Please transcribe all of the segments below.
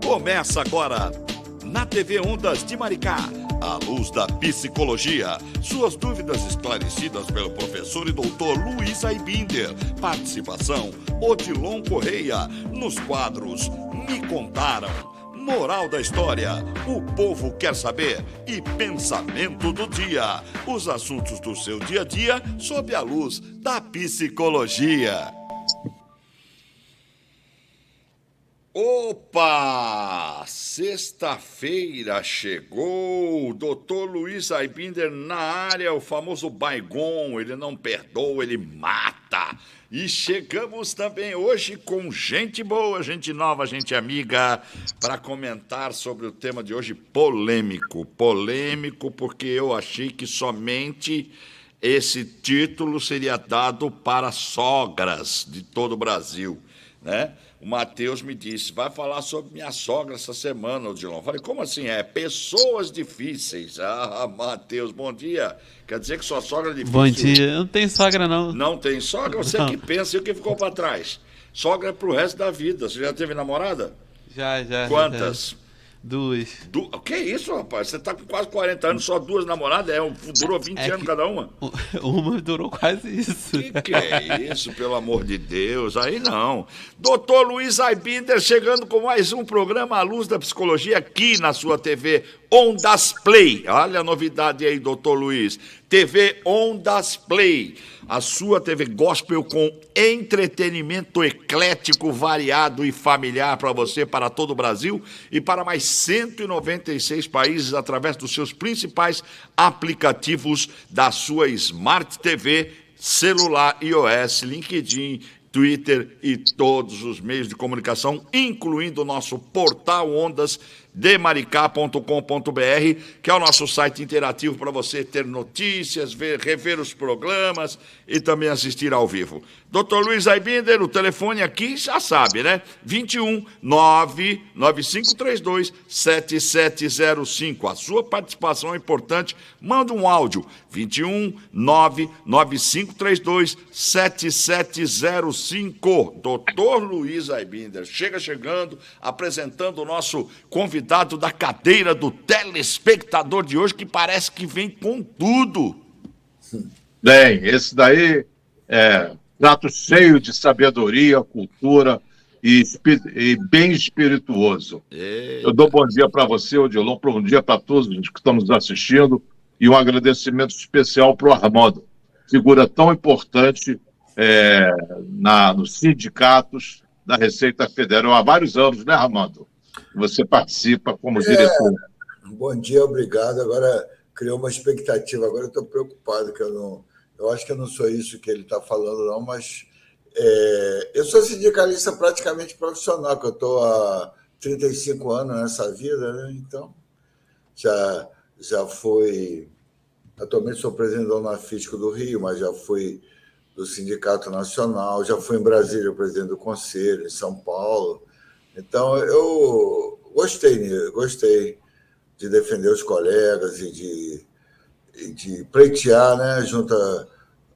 Começa agora, na TV Ondas de Maricá, a luz da psicologia. Suas dúvidas esclarecidas pelo professor e doutor Luiz Aibinder. Participação, Odilon Correia. Nos quadros, Me Contaram. Moral da história, o povo quer saber e pensamento do dia. Os assuntos do seu dia a dia sob a luz da psicologia. Opa! Sexta-feira chegou, doutor Luiz Aibinder na área, o famoso Baigon, ele não perdoa, ele mata. E chegamos também hoje com gente boa, gente nova, gente amiga, para comentar sobre o tema de hoje, polêmico. Polêmico porque eu achei que somente esse título seria dado para sogras de todo o Brasil, né? O Matheus me disse, vai falar sobre minha sogra essa semana, Odilon. Falei, como assim? Pessoas difíceis. Ah, Matheus, bom dia. Quer dizer que sua sogra é difícil? Bom dia. Eu não tenho sogra, não. Não tem sogra? Você Não. que pensa e o que ficou para trás? Sogra é pro resto da vida. Você já teve namorada? Já. Quantas? Duas. O que é isso, rapaz? Você tá com quase 40 anos, só duas namoradas? Durou 20 anos cada uma? Uma durou quase isso. Que é isso, pelo amor de Deus? Aí não. Doutor Luiz Aibinder chegando com mais um programa à luz da psicologia aqui na sua TV Ondas Play. Olha a novidade aí, doutor Luiz. TV Ondas Play. A sua TV gospel com entretenimento eclético, variado e familiar para você, para todo o Brasil e para mais 196 países através dos seus principais aplicativos da sua Smart TV, celular iOS, LinkedIn, Twitter e todos os meios de comunicação, incluindo o nosso portal ondasdemaricá.com.br, que é o nosso site interativo para você ter notícias, rever os programas e também assistir ao vivo. Dr. Luiz Aibinder, o telefone aqui já sabe, né? 21 99532 7705. A sua participação é importante. Manda um áudio. 21 99532 7705. Dr. Luiz Aibinder chegando, apresentando o nosso convidado da cadeira do telespectador de hoje, que parece que vem com tudo. Bem, esse daí é prato cheio de sabedoria, cultura e bem espirituoso. Eita. Eu dou bom dia para você, Odilon, bom dia para todos que estamos nos assistindo e um agradecimento especial para o Armando, figura tão importante nos sindicatos da Receita Federal há vários anos, né, Armando? Você participa como diretor. Bom dia, obrigado. Agora criou uma expectativa, agora eu estou preocupado, que eu acho que eu não sou isso que ele está falando, não, mas eu sou sindicalista praticamente profissional, que eu estou há 35 anos nessa vida, né? Então já fui, atualmente sou presidente da Unafisco do Rio, mas já fui do Sindicato Nacional, já fui em Brasília presidente do Conselho, em São Paulo. Então, eu gostei de defender os colegas e de pleitear, né, junto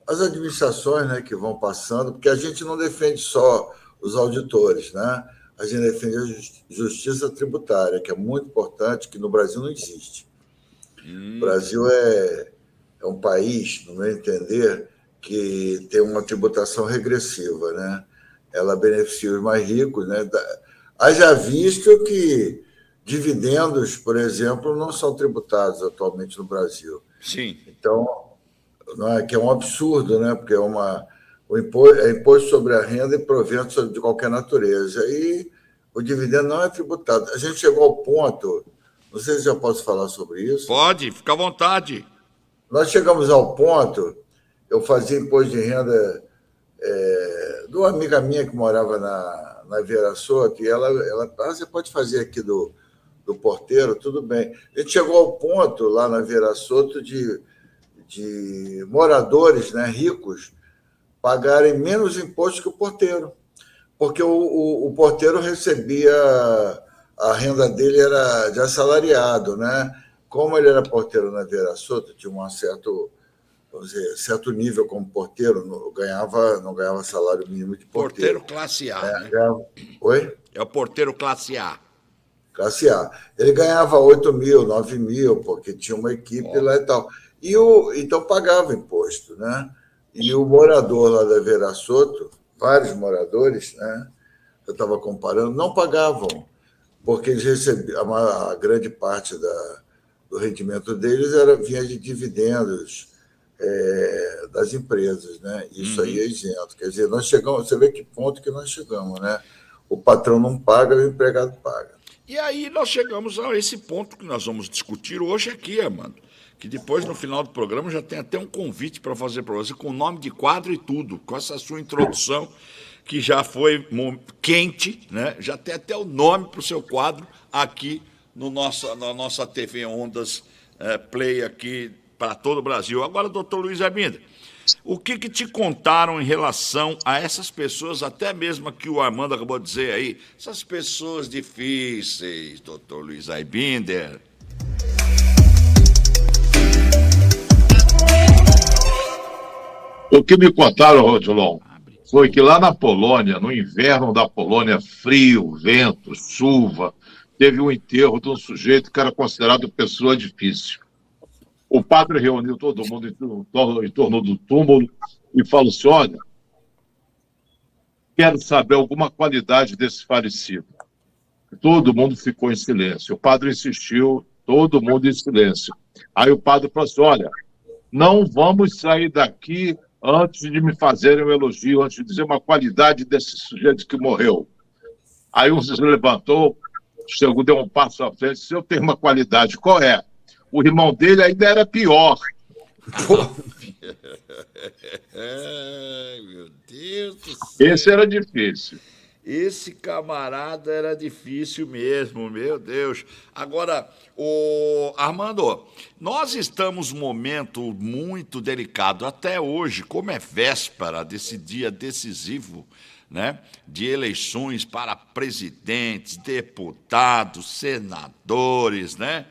às administrações, né, que vão passando, porque a gente não defende só os auditores, né? A gente defende a justiça tributária, que é muito importante, que no Brasil não existe. O Brasil é um país, no meu entender, que tem uma tributação regressiva, né? Ela beneficia os mais ricos, né? Haja visto que dividendos, por exemplo, não são tributados atualmente no Brasil. Sim. Então, não é, que é um absurdo, né? Porque é imposto sobre a renda e proventos de qualquer natureza. E o dividendo não é tributado. A gente chegou ao ponto, não sei se já posso falar sobre isso. Pode, fica à vontade. Nós chegamos ao ponto, eu fazia imposto de renda de uma amiga minha que morava na Vieira Soto, e ela você pode fazer aqui do porteiro, tudo bem. A gente chegou ao ponto, lá na Vieira Soto, de moradores, né, ricos pagarem menos imposto que o porteiro, porque o porteiro recebia, a renda dele era de assalariado, né? Como ele era porteiro na Vieira Soto, tinha um certo nível como porteiro, não ganhava salário mínimo de porteiro. Porteiro classe A, né? Oi? É o porteiro classe A. classe A. Ele ganhava 8 mil, 9 mil, porque tinha uma equipe lá e tal. Então pagava imposto, né? E o morador lá da Vera Soto, vários moradores, né? Eu estava comparando, não pagavam, porque eles recebiam, a grande parte do rendimento deles vinha de dividendos das empresas, né? Isso aí é isento. Quer dizer, nós chegamos, você vê que ponto que nós chegamos, né? O patrão não paga, o empregado paga. E aí nós chegamos a esse ponto que nós vamos discutir hoje aqui, Armando, que depois, no final do programa, já tem até um convite para fazer para você, com o nome de quadro e tudo, com essa sua introdução, que já foi quente, né? Já tem até o nome para o seu quadro aqui na nossa TV Ondas Play aqui para todo o Brasil. Agora, doutor Luiz Arbinder, o que te contaram em relação a essas pessoas, até mesmo que o Armando acabou de dizer aí, essas pessoas difíceis, doutor Luiz Arbinder? O que me contaram, Rodilon, foi que lá na Polônia, no inverno da Polônia, frio, vento, chuva, teve um enterro de um sujeito que era considerado pessoa difícil. O padre reuniu todo mundo em torno do túmulo e falou assim: olha, quero saber alguma qualidade desse falecido. Todo mundo ficou em silêncio. O padre insistiu, todo mundo em silêncio. Aí o padre falou assim: olha, não vamos sair daqui antes de me fazerem um elogio, antes de dizer uma qualidade desse sujeito que morreu. Aí um se levantou, chegou, deu um passo à frente, disse: eu tenho uma qualidade, qual é? O irmão dele ainda era pior. Ai, meu Deus do céu. Esse era difícil. Esse camarada era difícil mesmo, meu Deus. Agora, Armando, nós estamos num momento muito delicado. Até hoje, como é véspera desse dia decisivo, né, de eleições para presidentes, deputados, senadores, né?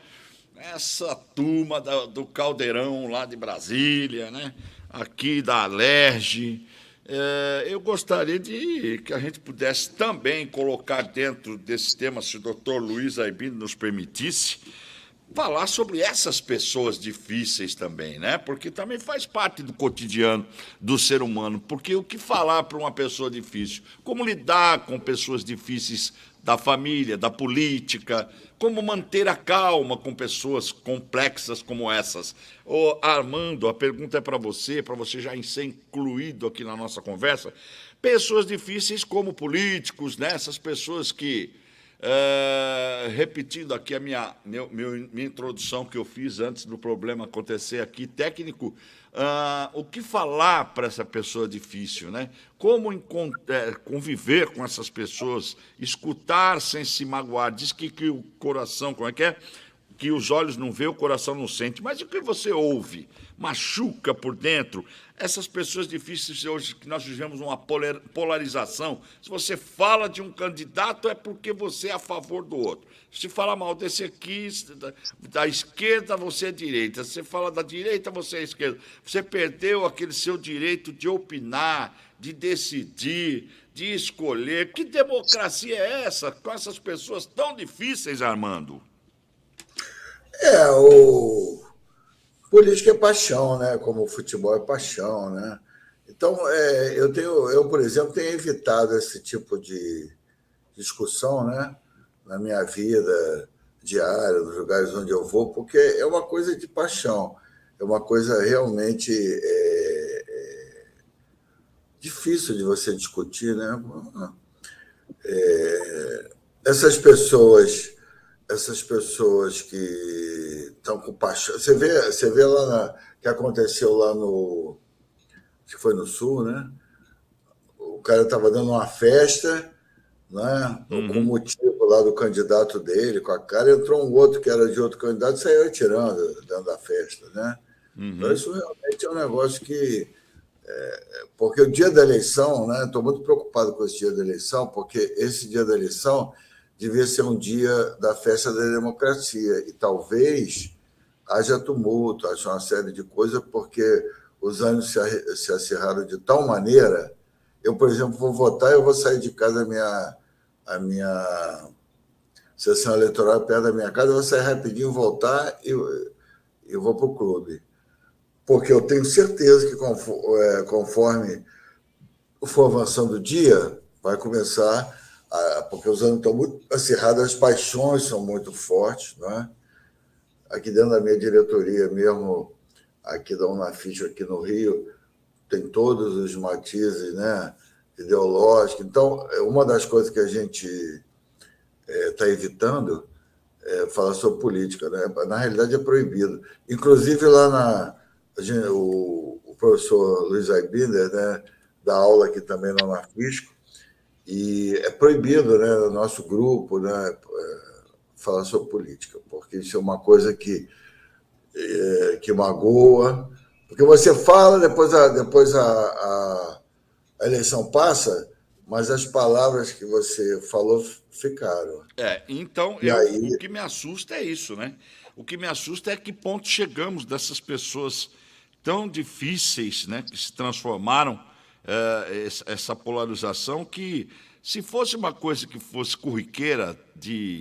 Essa turma do Caldeirão lá de Brasília, né? Aqui da Alerj. Eu gostaria que a gente pudesse também colocar dentro desse tema, se o doutor Luiz Arbinder nos permitisse, falar sobre essas pessoas difíceis também, né? Porque também faz parte do cotidiano do ser humano. Porque o que falar para uma pessoa difícil? Como lidar com pessoas difíceis da família, da política? Como manter a calma com pessoas complexas como essas? Armando, a pergunta é para você já ser incluído aqui na nossa conversa. Pessoas difíceis como políticos, né? Essas pessoas que, repetindo aqui a minha introdução que eu fiz antes do problema acontecer aqui, técnico, o que falar para essa pessoa difícil, né? Como conviver com essas pessoas, escutar sem se magoar. Diz que o coração, como é que é? Que os olhos não vê, o coração não sente. Mas o que você ouve? Machuca por dentro. Essas pessoas difíceis hoje, que nós vivemos uma polarização. Se você fala de um candidato, é porque você é a favor do outro. Se fala mal desse aqui, da esquerda, você é direita. Se você fala da direita, você é esquerda. Você perdeu aquele seu direito de opinar, de decidir, de escolher. Que democracia é essa com essas pessoas tão difíceis, Armando? Política é paixão, né? Como o futebol é paixão, né? Então, eu, por exemplo, tenho evitado esse tipo de discussão, né? Na minha vida diária, nos lugares onde eu vou, porque é uma coisa de paixão, é uma coisa realmente difícil de você discutir, né? Essas pessoas que estão com paixão. Você vê lá que aconteceu lá no. Acho que foi no Sul, né? O cara estava dando uma festa, né? Com o motivo lá do candidato dele, com a cara, entrou um outro que era de outro candidato e saiu atirando dentro da festa, né? Então, isso realmente é um negócio que. Porque o dia da eleição, né? Estou muito preocupado com esse dia da eleição, porque esse dia da eleição devia ser um dia da festa da democracia, e talvez haja tumulto, haja uma série de coisas, porque os ânimos se acirraram de tal maneira. Eu, por exemplo, vou votar, eu vou sair de casa, a minha sessão eleitoral perto da minha casa, eu vou sair rapidinho, voltar e eu vou para o clube. Porque eu tenho certeza que conforme for avançando o dia, vai começar, porque os anos estão muito acirrados, as paixões são muito fortes, né? Aqui dentro da minha diretoria mesmo, aqui da Unafiche, aqui no Rio, tem todos os matizes, né, ideológicos. Então, uma das coisas que a gente está evitando é falar sobre política, né? Na realidade, é proibido. Inclusive, lá o professor Luiz Aibinder, né, dá aula aqui também na Unafisco, e é proibido, né, no nosso grupo, né, falar sobre política, porque isso é uma coisa que magoa, porque você fala, depois a eleição passa, mas as palavras que você falou ficaram. Então, aí... o que me assusta é isso, né? O que me assusta é que ponto chegamos dessas pessoas tão difíceis, né, que se transformaram, essa polarização, que se fosse uma coisa que fosse corriqueira de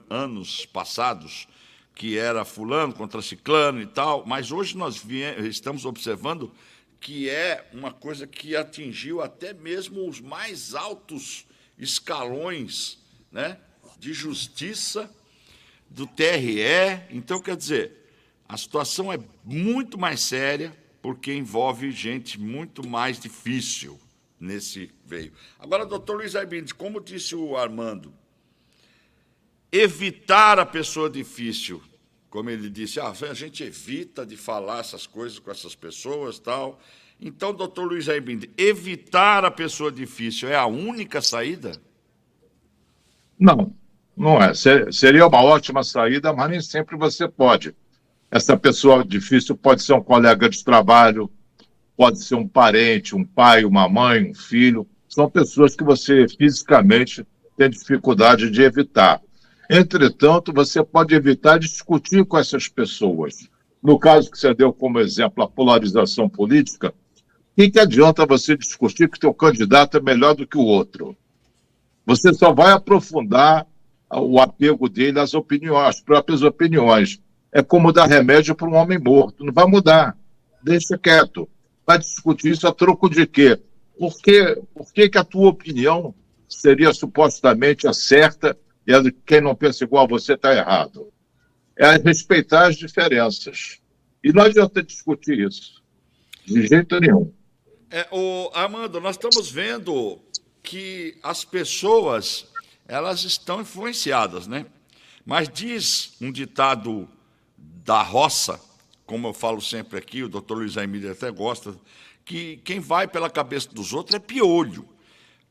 anos passados, que era fulano contra ciclano e tal, mas hoje nós estamos observando que é uma coisa que atingiu até mesmo os mais altos escalões, né, de justiça, do TRE. Então, quer dizer, a situação é muito mais séria, porque envolve gente muito mais difícil nesse veio. Agora, doutor Luiz Aibinder, como disse o Armando, evitar a pessoa difícil, como ele disse, a gente evita de falar essas coisas com essas pessoas, tal. Então, doutor Luiz Aibinder, evitar a pessoa difícil é a única saída? Não, não é. Seria uma ótima saída, mas nem sempre você pode. Essa pessoa difícil pode ser um colega de trabalho, pode ser um parente, um pai, uma mãe, um filho. São pessoas que você fisicamente tem dificuldade de evitar. Entretanto, você pode evitar discutir com essas pessoas. No caso que você deu como exemplo, a polarização política, o que adianta você discutir que o teu candidato é melhor do que o outro? Você só vai aprofundar o apego dele às opiniões, às próprias opiniões. É como dar remédio para um homem morto. Não vai mudar. Deixa quieto. Vai discutir isso a troco de quê? Por que a tua opinião seria supostamente a certa e a de quem não pensa igual a você está errado? É respeitar as diferenças. E não adianta discutir isso. De jeito nenhum. Armando, nós estamos vendo que as pessoas, elas estão influenciadas, né? Mas diz um ditado da roça, como eu falo sempre aqui, o doutor Luiz Aibinder até gosta, que quem vai pela cabeça dos outros é piolho.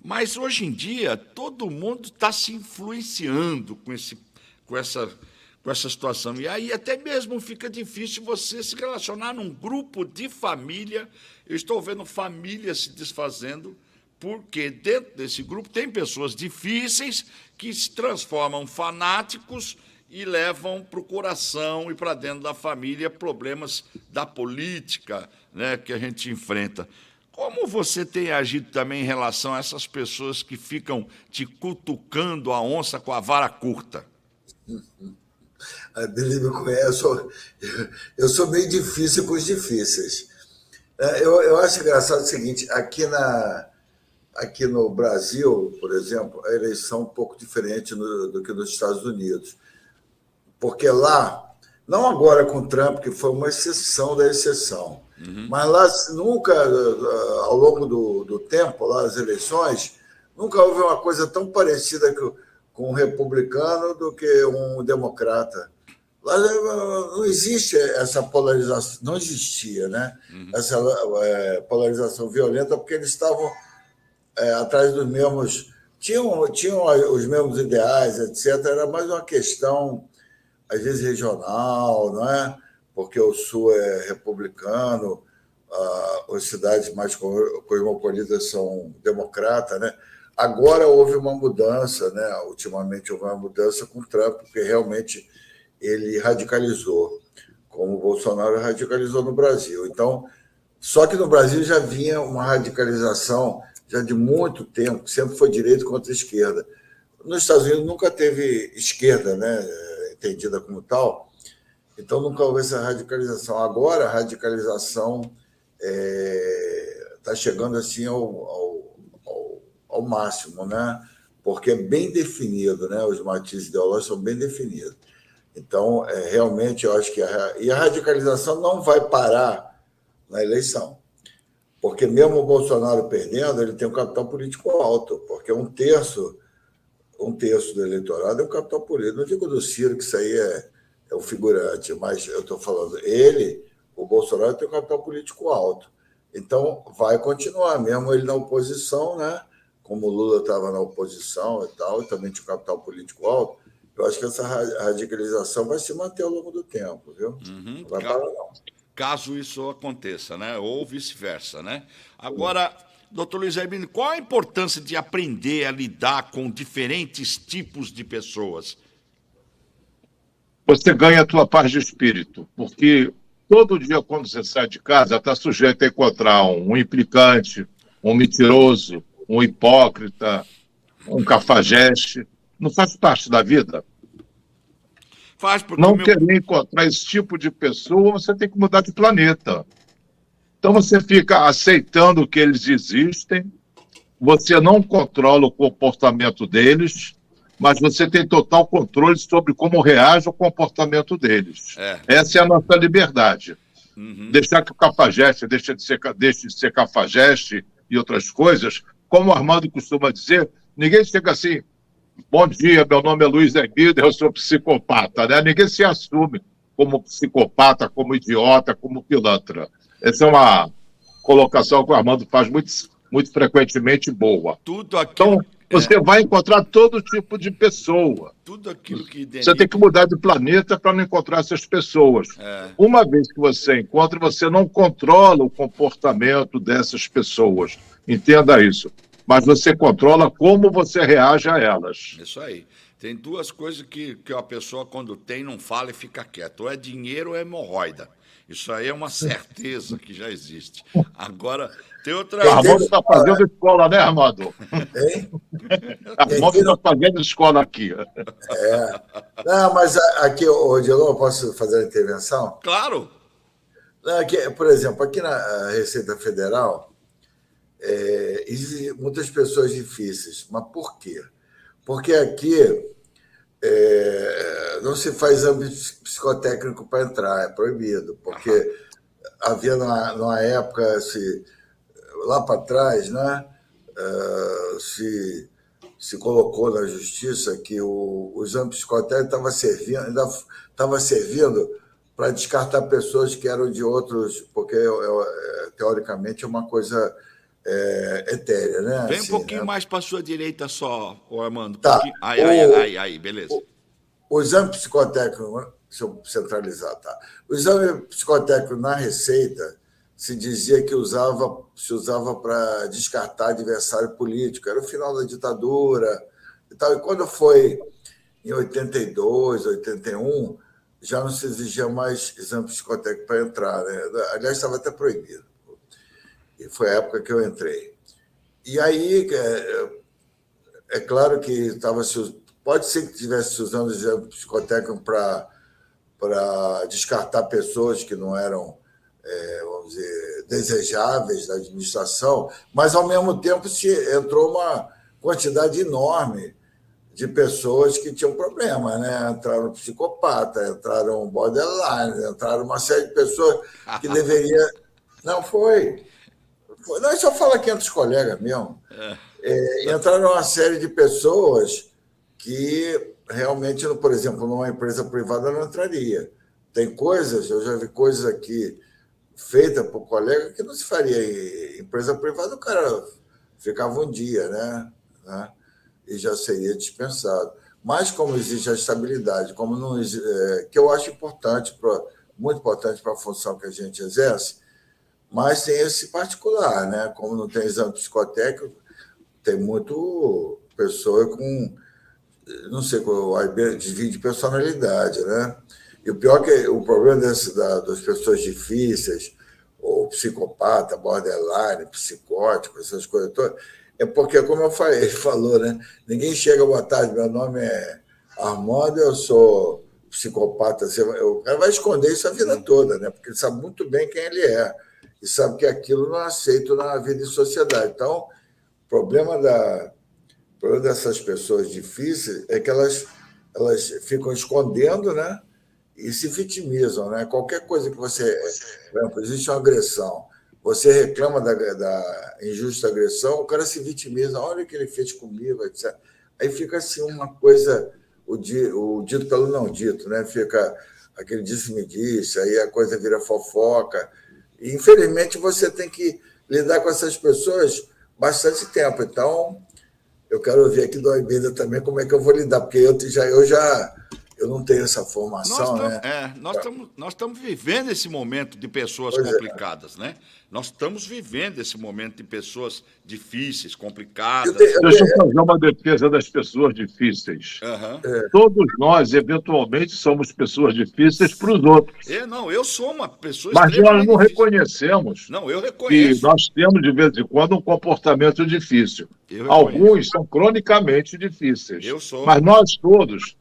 Mas, hoje em dia, todo mundo está se influenciando com essa situação. E aí até mesmo fica difícil você se relacionar num grupo de família. Eu estou vendo famílias se desfazendo, porque dentro desse grupo tem pessoas difíceis que se transformam fanáticos e levam para o coração e para dentro da família problemas da política, né, que a gente enfrenta. Como você tem agido também em relação a essas pessoas que ficam te cutucando a onça com a vara curta? A Beli me conhece, eu sou meio difícil com os difíceis. Eu acho engraçado o seguinte, aqui no Brasil, por exemplo, a eleição é um pouco diferente do que nos Estados Unidos. Porque lá, não agora com o Trump, que foi uma exceção da exceção, mas lá nunca, ao longo do tempo, lá as eleições, nunca houve uma coisa tão parecida com um republicano do que um democrata. Lá não existe essa polarização, não existia, né? Essa polarização violenta, porque eles estavam atrás dos mesmos... Tinham os mesmos ideais, etc. Era mais uma questão, às vezes, regional, não é? Porque o Sul é republicano, as cidades mais cosmopolitas são democratas, né? Agora houve uma mudança, né? Ultimamente houve uma mudança com o Trump, porque realmente ele radicalizou, como o Bolsonaro radicalizou no Brasil. Então, só que no Brasil já vinha uma radicalização já de muito tempo, sempre foi direita contra esquerda. nos Estados Unidos nunca teve esquerda, né, entendida como tal, então nunca houve essa radicalização. Agora a radicalização está chegando assim ao máximo, né? Porque é bem definido, né? Os matizes ideológicos são bem definidos. Então, realmente, eu acho que a radicalização não vai parar na eleição, porque mesmo o Bolsonaro perdendo, ele tem um capital político alto, porque um terço do eleitorado é um capital político. Não digo do Ciro, que isso aí é o figurante, mas eu estou falando, o Bolsonaro tem um capital político alto. Então, vai continuar, mesmo ele na oposição, né? Como o Lula estava na oposição e tal, e também tinha um capital político alto. Eu acho que essa radicalização vai se manter ao longo do tempo, viu? Uhum. Não vai parar, não. Caso isso aconteça, né? Ou vice-versa, né? Agora, doutor Luiz Albino, qual a importância de aprender a lidar com diferentes tipos de pessoas? Você ganha a tua paz de espírito, porque todo dia, quando você sai de casa, está sujeito a encontrar um implicante, um mentiroso, um hipócrita, um cafajeste. Não faz parte da vida? Faz porque não querer encontrar esse tipo de pessoa, você tem que mudar de planeta. Então você fica aceitando que eles existem, você não controla o comportamento deles, mas você tem total controle sobre como reage o comportamento deles. Essa é a nossa liberdade. Uhum. Deixar que o cafajeste deixe de ser cafajeste e outras coisas, como o Armando costuma dizer, ninguém chega assim, bom dia, meu nome é Luiz Albino, eu sou psicopata, né? Ninguém se assume como psicopata, como idiota, como pilantra. Essa é uma colocação que o Armando faz muito frequentemente boa. Então, você vai encontrar todo tipo de pessoa. Tudo aquilo que você tem que mudar de planeta para não encontrar essas pessoas. Uma vez que você encontra, você não controla o comportamento dessas pessoas. Entenda isso. Mas você controla como você reage a elas. Isso aí. Tem duas coisas que a pessoa, quando tem, não fala e fica quieta. Ou é dinheiro ou é hemorroida. Isso aí é uma certeza que já existe. Agora, tem outra... O Armando está fazendo escola, né, Armando? Armando está fazendo escola aqui. Não, mas aqui, Odilon, posso fazer a intervenção? Claro. Aqui, por exemplo, aqui na Receita Federal, existem muitas pessoas difíceis. Mas por quê? Porque aqui não se faz exame psicotécnico para entrar, é proibido, porque havia numa época, lá para trás, né, se colocou na justiça que o exame psicotécnico estava servindo para descartar pessoas que eram de outros, porque teoricamente é uma coisa etérea, né? Vem assim, um pouquinho né? mais para a sua direita só, Armando. Tá. Aí, beleza. O exame psicotécnico, deixa eu centralizar, tá? O exame psicotécnico na Receita se dizia que se usava para descartar adversário político. Era o final da ditadura e tal. E quando foi em 82, 81, já não se exigia mais exame psicotécnico para entrar, né? Aliás, estava até proibido. E foi a época que eu entrei. E aí, é claro que pode ser que estivesse se usando o exame psicotécnico para descartar pessoas que não eram, vamos dizer, desejáveis da administração, mas, ao mesmo tempo, entrou uma quantidade enorme de pessoas que tinham problema, né? Entraram psicopata, entraram borderline, entraram uma série de pessoas que deveria... Não, foi. Não, só fala aqui entre os colegas mesmo. Entraram uma série de pessoas que realmente, por exemplo, numa empresa privada não entraria. Tem coisas, eu já vi coisas aqui feitas por colega que não se faria em empresa privada, o cara ficava um dia, né? E já seria dispensado. Mas como existe a estabilidade, como não, que eu acho muito importante para a função que a gente exerce, mas tem esse particular, né? Como não tem exame psicotécnico, tem muito pessoa com, não sei, desvio de personalidade, né? E o pior que o problema das pessoas difíceis, ou psicopata, borderline, psicótico, essas coisas todas, É porque, como eu falei, ele falou, né? Ninguém chega, boa tarde, meu nome é Armando, eu sou psicopata. O cara vai esconder isso a vida toda, né? Porque ele sabe muito bem quem ele é. E sabe que aquilo não é aceito na vida em sociedade. Então, o problema dessas pessoas difíceis é que elas ficam escondendo, né? E se vitimizam, né? Qualquer coisa que você... Por exemplo, existe uma agressão, você reclama da injusta agressão, o cara se vitimiza, olha o que ele fez comigo, etc. Aí fica assim uma coisa, o dito pelo não dito, né? Fica aquele disse-me-disse, aí a coisa vira fofoca. E, infelizmente, você tem que lidar com essas pessoas bastante tempo. Então, eu quero ouvir aqui do Aibida também como é que eu vou lidar, porque eu não tenho essa formação, né? Nós estamos vivendo esse momento de pessoas Pois é. complicadas, né? Nós estamos vivendo esse momento de pessoas difíceis, complicadas. Deixa eu fazer uma defesa das pessoas difíceis. Aham. Todos nós, eventualmente, somos pessoas difíceis para os outros. Eu sou uma pessoa Mas nós extremamente não difícil. reconhecemos Não, eu que reconheço. nós temos, de vez em quando, um comportamento difícil. Eu reconheço. Alguns são cronicamente difíceis. Eu sou. Mas nós todos,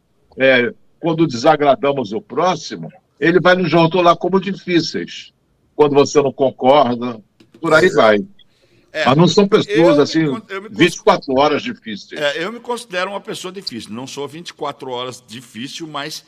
quando desagradamos o próximo, ele vai nos rotular como difíceis. Quando você não concorda, por aí vai. Mas não são pessoas, assim, 24 horas difíceis. Eu me considero uma pessoa difícil. Não sou 24 horas difícil, mas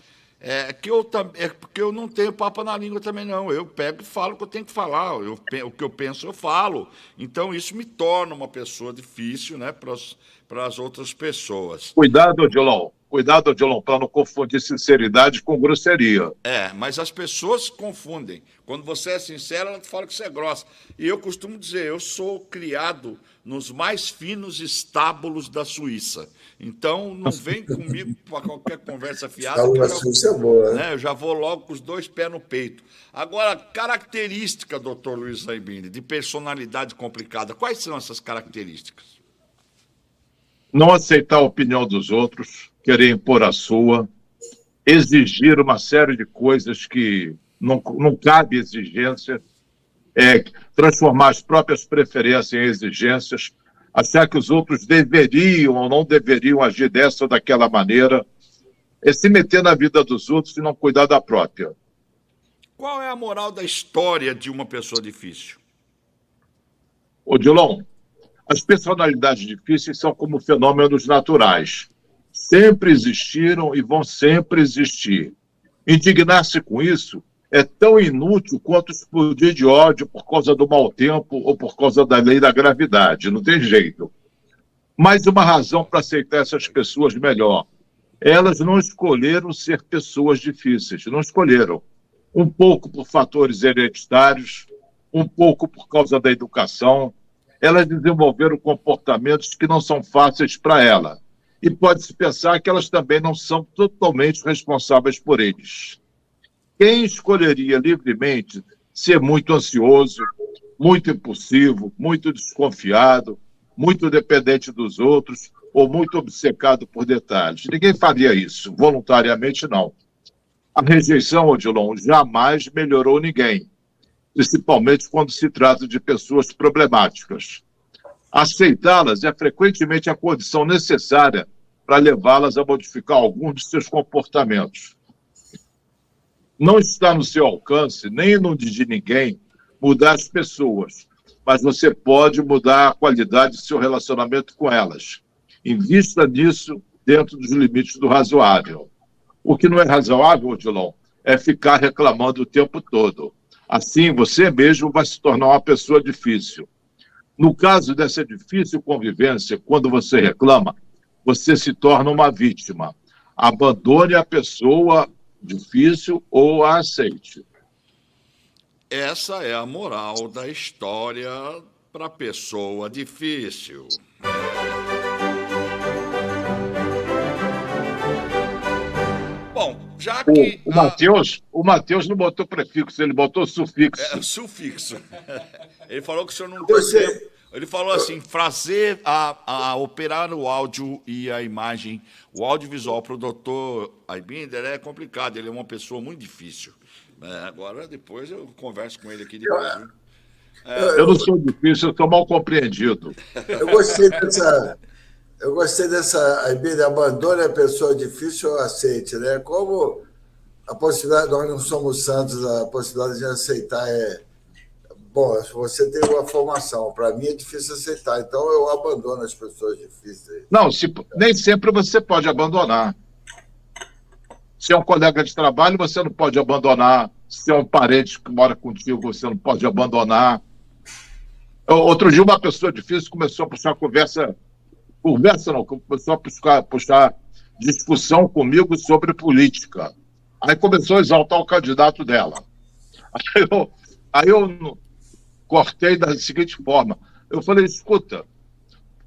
porque eu não tenho papo na língua também, não. Eu pego e falo o que eu tenho que falar. O que eu penso, eu falo. Então, isso me torna uma pessoa difícil, né, para as outras pessoas. Cuidado, Odilon, para não confundir sinceridade com grosseria. Mas as pessoas confundem. Quando você é sincero, ela fala que você é grossa. E eu costumo dizer, eu sou criado nos mais finos estábulos da Suíça. Então, não vem comigo para qualquer conversa fiada. Estábulo da Suíça é boa, né? Eu já vou logo com os dois pés no peito. Agora, característica, doutor Luiz Aibinde, de personalidade complicada. Quais são essas características? Não aceitar a opinião dos outros, querer impor a sua, exigir uma série de coisas que não cabe exigência, transformar as próprias preferências em exigências, achar que os outros deveriam ou não deveriam agir dessa ou daquela maneira, se meter na vida dos outros e não cuidar da própria. Qual é a moral da história de uma pessoa difícil? Odilon, as personalidades difíceis são como fenômenos naturais. Sempre existiram e vão sempre existir. Indignar-se com isso é tão inútil quanto explodir de ódio por causa do mau tempo ou por causa da lei da gravidade. Não tem jeito. Mais uma razão para aceitar essas pessoas melhor. Elas não escolheram ser pessoas difíceis, não escolheram. Um pouco por fatores hereditários, um pouco por causa da educação. Elas desenvolveram comportamentos que não são fáceis para ela. E pode-se pensar que elas também não são totalmente responsáveis por eles. Quem escolheria livremente ser muito ansioso, muito impulsivo, muito desconfiado, muito dependente dos outros ou muito obcecado por detalhes? Ninguém faria isso, voluntariamente não. A rejeição, Odilon, jamais melhorou ninguém, principalmente quando se trata de pessoas problemáticas. Aceitá-las é frequentemente a condição necessária para levá-las a modificar alguns de seus comportamentos. Não está no seu alcance, nem no de ninguém, mudar as pessoas, mas você pode mudar a qualidade de seu relacionamento com elas. Invista nisso dentro dos limites do razoável. O que não é razoável, Odilon, é ficar reclamando o tempo todo. Assim, você mesmo vai se tornar uma pessoa difícil. No caso dessa difícil convivência, quando você reclama, você se torna uma vítima. Abandone a pessoa difícil ou a aceite. Essa é a moral da história para a pessoa difícil. Bom, já que... O Matheus não botou prefixo, ele botou sufixo. Sufixo. Ele falou que o senhor não tem tempo. Ele falou assim, fazer a operar o áudio e a imagem, o audiovisual para o doutor Aibinder é complicado, ele é uma pessoa muito difícil. Agora, depois eu converso com ele aqui depois. Eu não sou difícil, eu sou mal compreendido. Eu gostei dessa Aibine, abandone a pessoa difícil ou aceite, né? Como a possibilidade, nós não somos santos, a possibilidade de aceitar é... Bom, você tem uma formação, para mim é difícil aceitar, então eu abandono as pessoas difíceis. Não, nem sempre você pode abandonar. Se é um colega de trabalho, você não pode abandonar. Se é um parente que mora contigo, você não pode abandonar. Outro dia, uma pessoa difícil começou a puxar conversa não, começou a puxar discussão comigo sobre política. Aí começou a exaltar o candidato dela. Aí eu cortei da seguinte forma. Eu falei, escuta,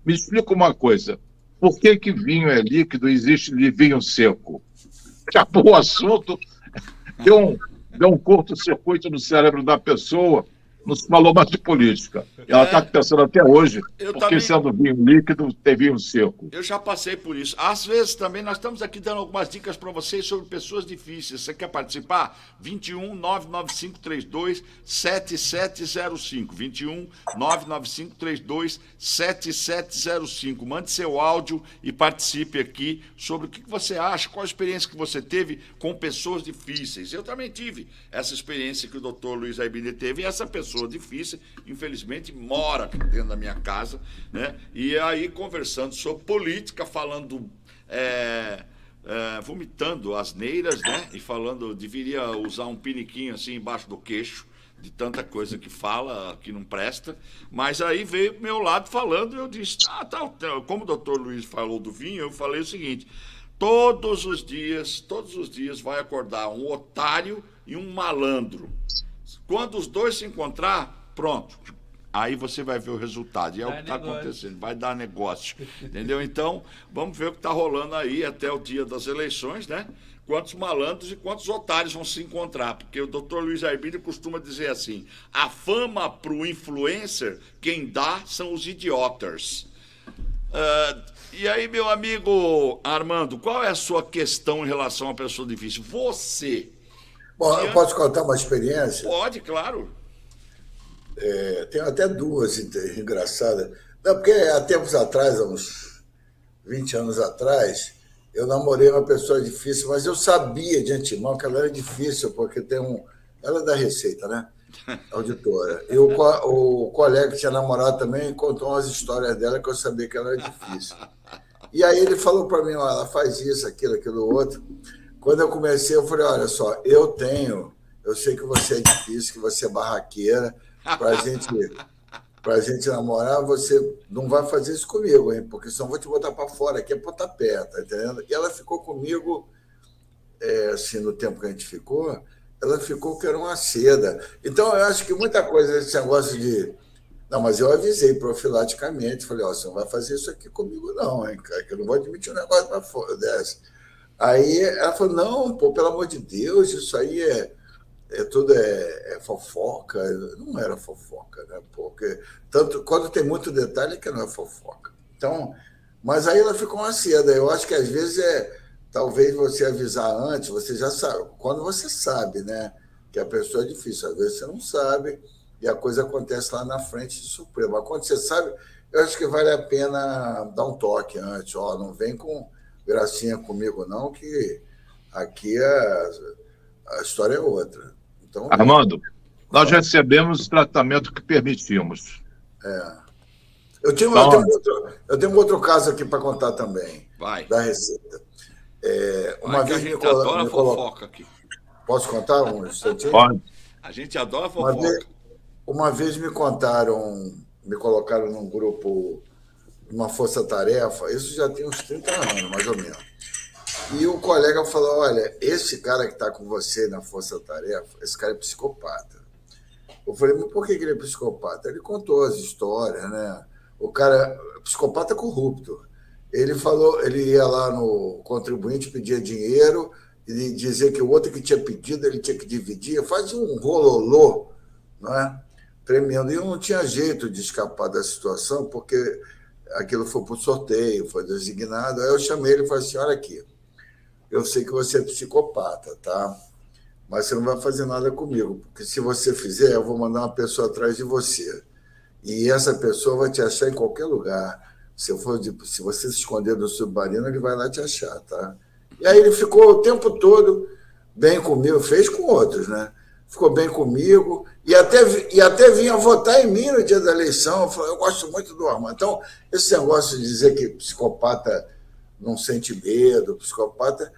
me explica uma coisa. Por que vinho é líquido e existe vinho seco? Acabou o assunto, deu um curto-circuito no cérebro da pessoa, não se falou mais de política. Ela está pensando até hoje, porque sendo vinho líquido, tem vinho seco. Eu já passei por isso. Às vezes também nós estamos aqui dando algumas dicas para vocês sobre pessoas difíceis. Você quer participar? 21 99532 7705. 21 99532 7705. Mande seu áudio e participe aqui sobre o que você acha, qual a experiência que você teve com pessoas difíceis. Eu também tive essa experiência que o doutor Luiz Aibine teve, e essa pessoa difícil, infelizmente, mora dentro da minha casa, né? E aí, conversando sobre política, falando, vomitando asneiras, né? E falando, deveria usar um piniquinho assim embaixo do queixo, de tanta coisa que fala, que não presta. Mas aí veio pro meu lado falando, e eu disse, como o doutor Luiz falou do vinho, eu falei o seguinte: todos os dias vai acordar um otário e um malandro. Quando os dois se encontrar, pronto. Aí você vai ver o resultado. E é o que está acontecendo. Vai dar negócio. Entendeu? Então, vamos ver o que está rolando aí até o dia das eleições, né? Quantos malandros e quantos otários vão se encontrar. Porque o doutor Luiz Aibine costuma dizer assim: a fama para o influencer, quem dá são os idiotas. E aí, meu amigo Armando, qual é a sua questão em relação à pessoa difícil? Você... Bom, eu posso contar uma experiência? Pode, claro. Tenho até duas engraçadas. Não, porque há tempos atrás, há uns 20 anos atrás, eu namorei uma pessoa difícil, mas eu sabia de antemão que ela era difícil, porque ela é da Receita, né? Auditora. E o colega que tinha namorado também contou umas histórias dela que eu sabia que ela era difícil. E aí ele falou para mim, ela faz isso, aquilo outro. Quando eu comecei, eu falei, olha só, eu sei que você é difícil, que você é barraqueira, pra gente namorar, você não vai fazer isso comigo, hein? Porque senão eu vou te botar para fora, aqui é pontapé, tá entendendo? E ela ficou comigo, assim, no tempo que a gente ficou, ela ficou que era uma seda. Então, eu acho que muita coisa, esse negócio de... Não, mas eu avisei profilaticamente, falei, você não vai fazer isso aqui comigo não, hein, cara, que eu não vou admitir um negócio para fora dessa. Aí ela falou, não, pô, pelo amor de Deus, isso aí tudo é fofoca. Não era fofoca, né? Porque quando tem muito detalhe é que não é fofoca. Então, mas aí ela ficou uma seda. Eu acho que às vezes talvez você avisar antes, você já sabe. Quando você sabe, né, que a pessoa é difícil, às vezes você não sabe e a coisa acontece lá na frente de surpresa. Mas quando você sabe, eu acho que vale a pena dar um toque antes. Não vem com gracinha comigo não, que aqui a história é outra. Então, Armando, nós recebemos o tratamento que permitimos. Eu tenho um outro caso aqui para contar também. Vai. Da Receita. Uma vez a gente adora fofoca aqui. Posso contar um instantinho? Pode. A gente adora fofoca. Uma vez me colocaram num grupo, uma força-tarefa, isso já tem uns 30 anos, mais ou menos. E o colega falou, olha, esse cara que está com você na força-tarefa, esse cara é psicopata. Eu falei, mas por que ele é psicopata? Ele contou as histórias, né? O cara, psicopata corrupto. Ele falou, ele ia lá no contribuinte, pedia dinheiro, e dizia que o outro que tinha pedido, ele tinha que dividir, fazia um rololô, não é? Tremendo. E eu não tinha jeito de escapar da situação, porque aquilo foi por sorteio, foi designado. Aí eu chamei ele e falei assim, olha aqui, eu sei que você é psicopata, tá? mas você não vai fazer nada comigo, porque se você fizer, eu vou mandar uma pessoa atrás de você. E essa pessoa vai te achar em qualquer lugar. Se você se esconder do submarino, ele vai lá te achar, tá? E aí ele ficou o tempo todo bem comigo, fez com outros, né? Ficou bem comigo e até vinha votar em mim no dia da eleição. Eu gosto muito do Armando. Então, esse negócio de dizer que psicopata não sente medo, psicopata...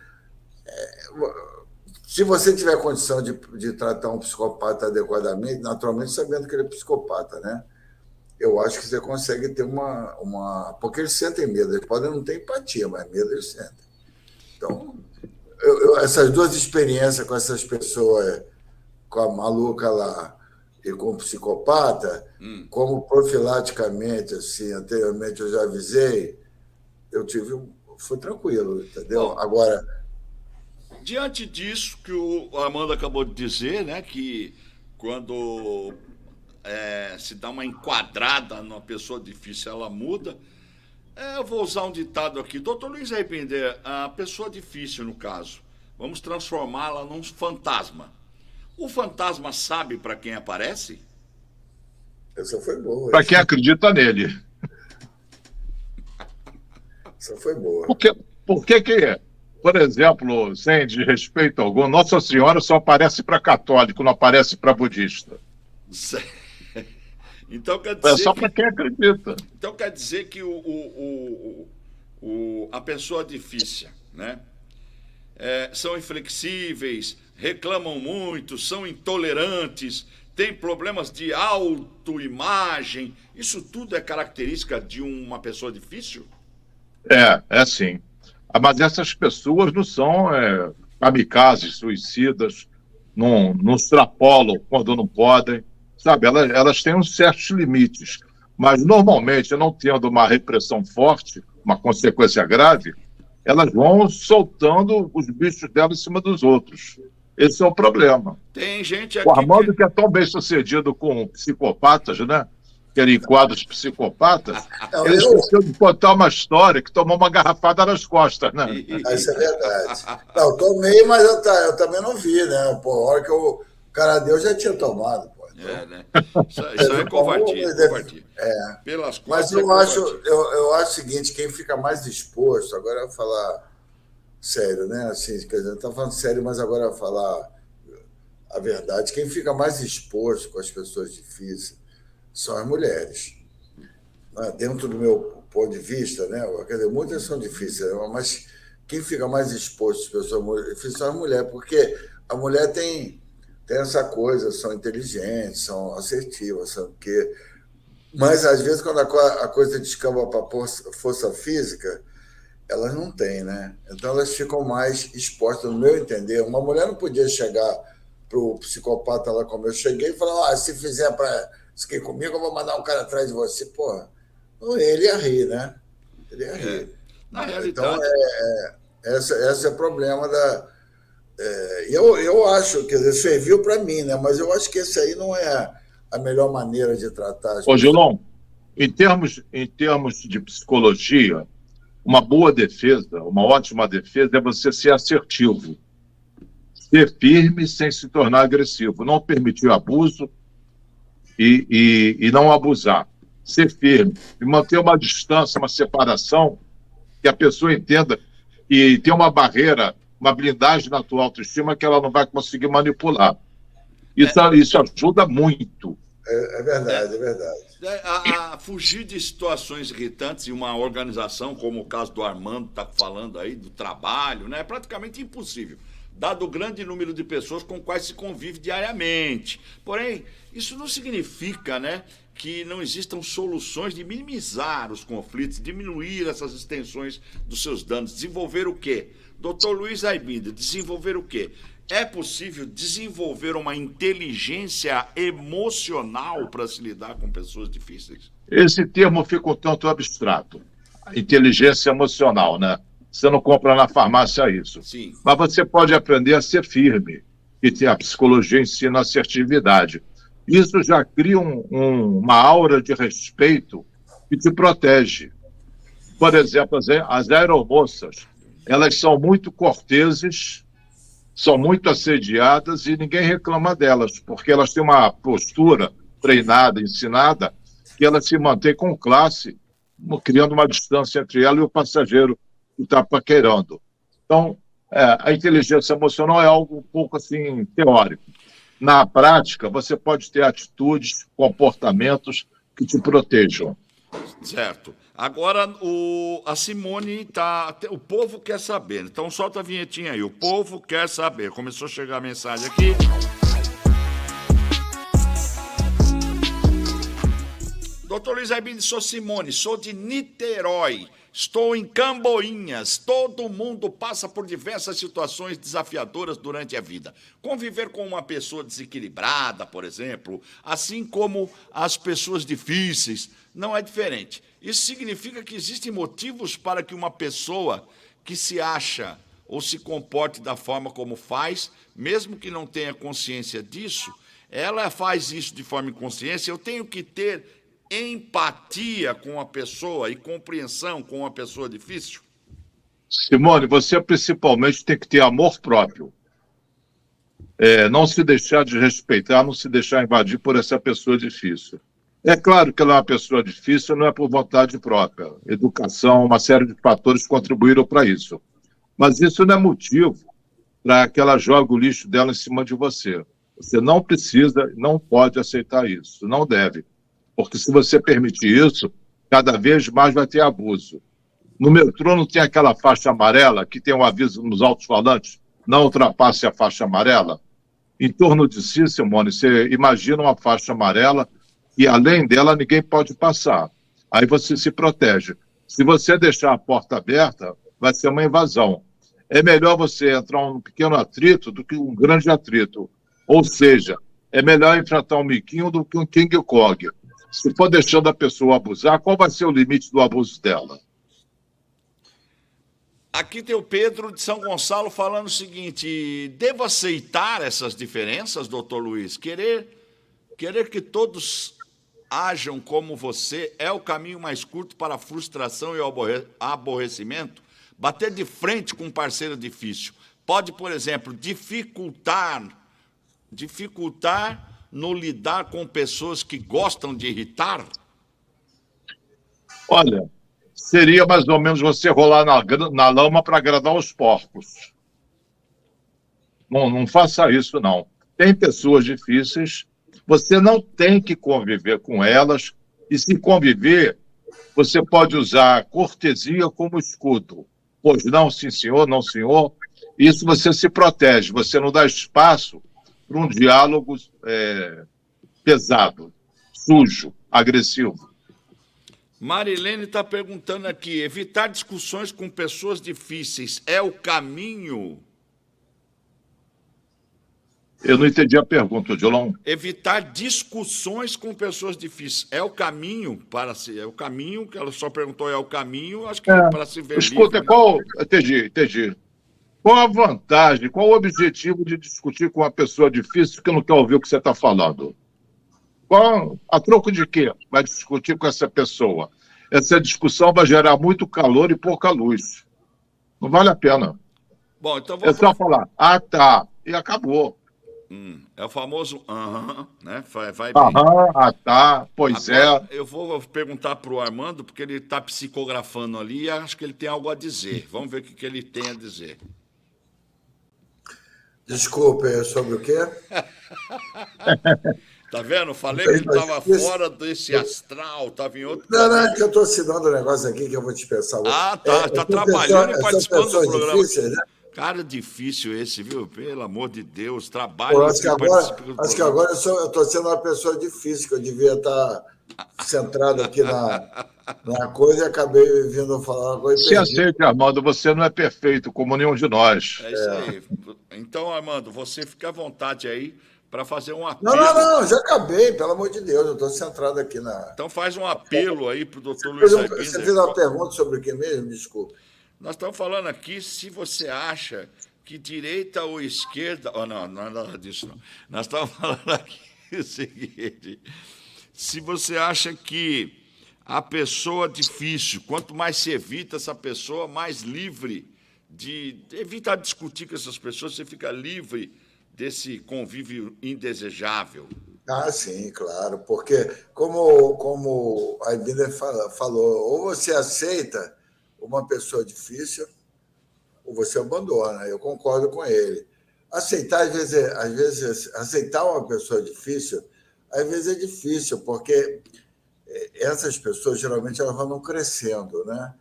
Se você tiver condição de tratar um psicopata adequadamente, naturalmente sabendo que ele é psicopata, né? Eu acho que você consegue ter uma... Porque eles sentem medo, eles podem não ter empatia, mas medo eles sentem. Então, essas duas experiências com essas pessoas, com a maluca lá e com o psicopata, como profilaticamente, assim, anteriormente eu já avisei, foi tranquilo, entendeu? Bom, agora... Diante disso que o Armando acabou de dizer, né, que quando se dá uma enquadrada numa pessoa difícil, ela muda, eu vou usar um ditado aqui. Doutor Luiz Aibinder, a pessoa difícil, no caso, vamos transformá-la num fantasma. O fantasma sabe para quem aparece? Essa foi boa. Para quem acredita nele. Essa foi boa. Por que, por exemplo, sem desrespeito algum, Nossa Senhora só aparece para católico, não aparece para budista? Então quer dizer é só para quem acredita. Então quer dizer que a pessoa difícil, né? São inflexíveis, reclamam muito, são intolerantes, têm problemas de autoimagem. Isso tudo é característica de uma pessoa difícil? É sim. Mas essas pessoas não são kamikazes, suicidas, não extrapolam quando não podem. Sabe, elas têm uns certos limites, mas normalmente, não tendo uma repressão forte, uma consequência grave, elas vão soltando os bichos delas em cima dos outros. Esse é o problema. Tem gente aqui o Armando que é tão bem sucedido com psicopatas, né? Que ele enquadra os psicopatas, ele esqueceu de contar uma história que tomou uma garrafada nas costas, né? Isso é verdade. Não, eu tomei, mas eu também não vi, né? Pô, a hora que o cara deu, já tinha tomado. Né? Isso é covardia. Pelas mas eu acho o seguinte, quem fica mais exposto, agora eu vou falar sério, né? Assim, quer dizer, eu estou falando sério, mas agora eu vou falar a verdade. Quem fica mais exposto com as pessoas difíceis são as mulheres. Dentro do meu ponto de vista, né? Quer dizer, muitas são difíceis, mas quem fica mais exposto às pessoas difíceis são as mulheres, porque a mulher tem essa coisa, são inteligentes, são assertivas, mas às vezes quando a coisa descamba para a força física, elas não têm, né? Então elas ficam mais expostas, no meu entender. Uma mulher não podia chegar para o psicopata lá como eu cheguei e falar, se fizer para seguir comigo, eu vou mandar um cara atrás de você. Porra, ele ia rir, né? Ele ia rir. Na realidade... Então, esse é o problema da... eu acho, quer dizer, serviu para mim, né? Mas eu acho que esse aí não é a melhor maneira de tratar as pessoas. Gilon, em termos de psicologia, uma boa defesa, uma ótima defesa é você ser assertivo, ser firme sem se tornar agressivo, não permitir abuso e não abusar, ser firme e manter uma distância, uma separação, que a pessoa entenda e ter uma barreira, uma blindagem na tua autoestima que ela não vai conseguir manipular. Isso ajuda muito. É verdade, é verdade. A fugir de situações irritantes em uma organização, como o caso do Armando está falando aí, do trabalho, né, é praticamente impossível, dado o grande número de pessoas com quais se convive diariamente. Porém, isso não significa, né, que não existam soluções de minimizar os conflitos, diminuir essas extensões dos seus danos, desenvolver o quê? Doutor Luiz Aibinder, desenvolver o quê? É possível desenvolver uma inteligência emocional para se lidar com pessoas difíceis? Esse termo fica um tanto abstrato. Inteligência emocional, né? Você não compra na farmácia isso. Sim. Mas você pode aprender a ser firme. E a psicologia ensina assertividade. Isso já cria uma aura de respeito que te protege. Por exemplo, as aeromoças, elas são muito corteses são muito assediadas e ninguém reclama delas, porque elas têm uma postura treinada, ensinada, que elas se mantêm com classe, criando uma distância entre ela e o passageiro que está paquerando. Então, a inteligência emocional é algo um pouco assim teórico. Na prática, você pode ter atitudes, comportamentos que te protejam. Certo. Agora, a Simone tá. O povo quer saber. Então, solta a vinhetinha aí. O povo quer saber. Começou a chegar a mensagem aqui. Doutor Luiz Aibim, sou Simone, sou de Niterói. Estou em Camboinhas. Todo mundo passa por diversas situações desafiadoras durante a vida. Conviver com uma pessoa desequilibrada, por exemplo, assim como as pessoas difíceis, não é diferente. Isso significa que existem motivos para que uma pessoa que se acha ou se comporte da forma como faz, mesmo que não tenha consciência disso, ela faz isso de forma inconsciente. Eu tenho que ter empatia com a pessoa e compreensão com uma pessoa difícil? Simone, você principalmente tem que ter amor próprio. Não se deixar de respeitar, não se deixar invadir por essa pessoa difícil. É claro que ela é uma pessoa difícil, não é por vontade própria. Educação, uma série de fatores contribuíram para isso. Mas isso não é motivo para que ela jogue o lixo dela em cima de você. Você não precisa, não pode aceitar isso, não deve. Porque se você permitir isso, cada vez mais vai ter abuso. No metrô não tem aquela faixa amarela que tem um aviso nos alto-falantes, não ultrapasse a faixa amarela? Em torno de si, Simone, você imagina uma faixa amarela e além dela ninguém pode passar. Aí você se protege. Se você deixar a porta aberta, vai ser uma invasão. É melhor você entrar num pequeno atrito do que um grande atrito. Ou seja, é melhor enfrentar um miquinho do que um King Kong. Se for deixando a pessoa abusar, qual vai ser o limite do abuso dela? Aqui tem o Pedro de São Gonçalo falando o seguinte: devo aceitar essas diferenças, doutor Luiz? Querer que todos ajam como você é o caminho mais curto para a frustração e o aborrecimento? Bater de frente com um parceiro difícil pode, por exemplo, dificultar no lidar com pessoas que gostam de irritar? Olha, seria mais ou menos você rolar na lama para agradar os porcos. Não faça isso, não. Tem pessoas difíceis, você não tem que conviver com elas, e se conviver, você pode usar a cortesia como escudo. Pois não, sim senhor, não senhor. Isso você se protege, você não dá espaço para um diálogo pesado, sujo, agressivo. Marilene está perguntando aqui: evitar discussões com pessoas difíceis é o caminho? Eu não entendi a pergunta, Odilon. Evitar discussões com pessoas difíceis é o caminho para se... É o caminho, que ela só perguntou, é o caminho, acho que para se ver Escuta, livre, né? Entendi. Qual a vantagem, qual o objetivo de discutir com uma pessoa difícil que não quer ouvir o que você está falando? A troco de quê vai discutir com essa pessoa? Essa discussão vai gerar muito calor e pouca luz. Não vale a pena. Bom, então É só falar, tá, e acabou. É o famoso né? Vai bem. Tá, pois Agora, é. eu vou perguntar para o Armando, porque ele está psicografando ali e acho que ele tem algo a dizer. Vamos ver o que ele tem a dizer. Desculpe, sobre o quê? Tá vendo? Falei que ele estava fora desse astral, estava em outro... Não, é que eu estou assinando um negócio aqui que eu vou dispensar. Está trabalhando e participando do programa. Difíceis, né? Cara, difícil esse, viu? Pelo amor de Deus, trabalho. Pô, acho que agora eu estou sendo uma pessoa difícil, que eu devia estar centrado aqui na coisa e acabei vindo falar uma coisa. Se aceite, Armando, você não é perfeito, como nenhum de nós. É isso aí. Então, Armando, você fica à vontade aí para fazer um apelo. Não, já acabei, pelo amor de Deus, eu estou centrado aqui na... Então faz um apelo aí para o doutor Luiz Aibim. Você fez uma pergunta sobre o que mesmo? Desculpe. Nós estamos falando aqui se você acha que direita ou esquerda... não é nada disso, não. Nós estamos falando aqui o seguinte: se você acha que a pessoa difícil, quanto mais se evita essa pessoa, mais livre de evitar discutir com essas pessoas, você fica livre desse convívio indesejável. Ah, sim, claro, porque como a Ibner falou, ou você aceita uma pessoa difícil, ou você abandona. Eu concordo com ele. Aceitar, às vezes, aceitar uma pessoa difícil, às vezes é difícil, porque essas pessoas, geralmente, elas vão crescendo, né?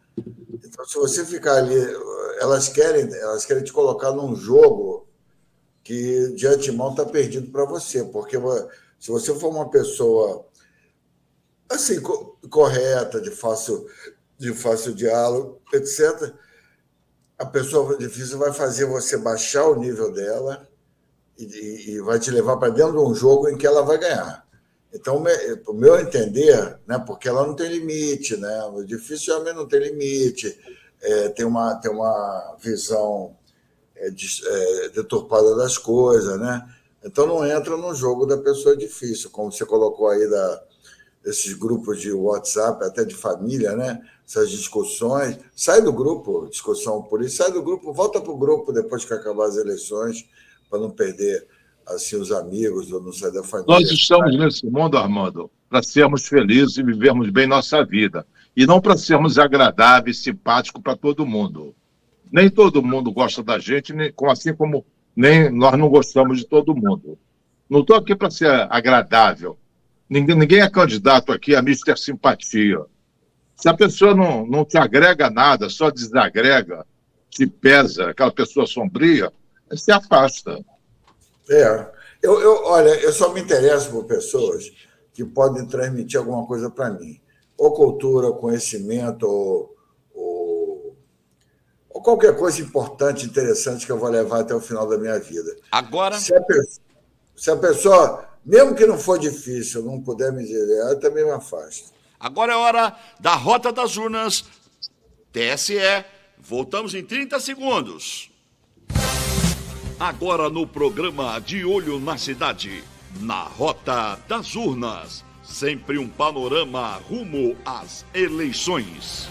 Então, se você ficar ali, elas querem te colocar num jogo que, de antemão, está perdido para você, porque se você for uma pessoa assim, correta, de fácil diálogo, etc., a pessoa difícil vai fazer você baixar o nível dela e vai te levar para dentro de um jogo em que ela vai ganhar. Então, o meu entender, né, porque ela não tem limite, né, o difícil realmente não tem limite, tem uma visão deturpada das coisas, né? Então não entra no jogo da pessoa difícil, como você colocou aí desses grupos de WhatsApp, até de família, né? Essas discussões. Sai do grupo, discussão política, sai do grupo, volta para o grupo depois que acabar as eleições, para não perder assim, os amigos ou não sair da família. Nós estamos nesse mundo, Armando, para sermos felizes e vivermos bem nossa vida. E não para sermos agradáveis, simpáticos para todo mundo. Nem todo mundo gosta da gente, assim como nem nós não gostamos de todo mundo. Não estou aqui para ser agradável. Ninguém é candidato aqui a Mister Simpatia. Se a pessoa não te agrega nada, só desagrega, te pesa, aquela pessoa sombria, se afasta. Olha, eu só me interesso por pessoas que podem transmitir alguma coisa para mim. Ou cultura, ou conhecimento, ou qualquer coisa importante, interessante que eu vou levar até o final da minha vida. Agora, se a pessoa, mesmo que não for difícil, não puder me dizer, eu também me afasto. agora é hora da Rota das Urnas, TSE. Voltamos em 30 segundos. Agora no programa De Olho na Cidade, na Rota das Urnas, sempre um panorama rumo às eleições.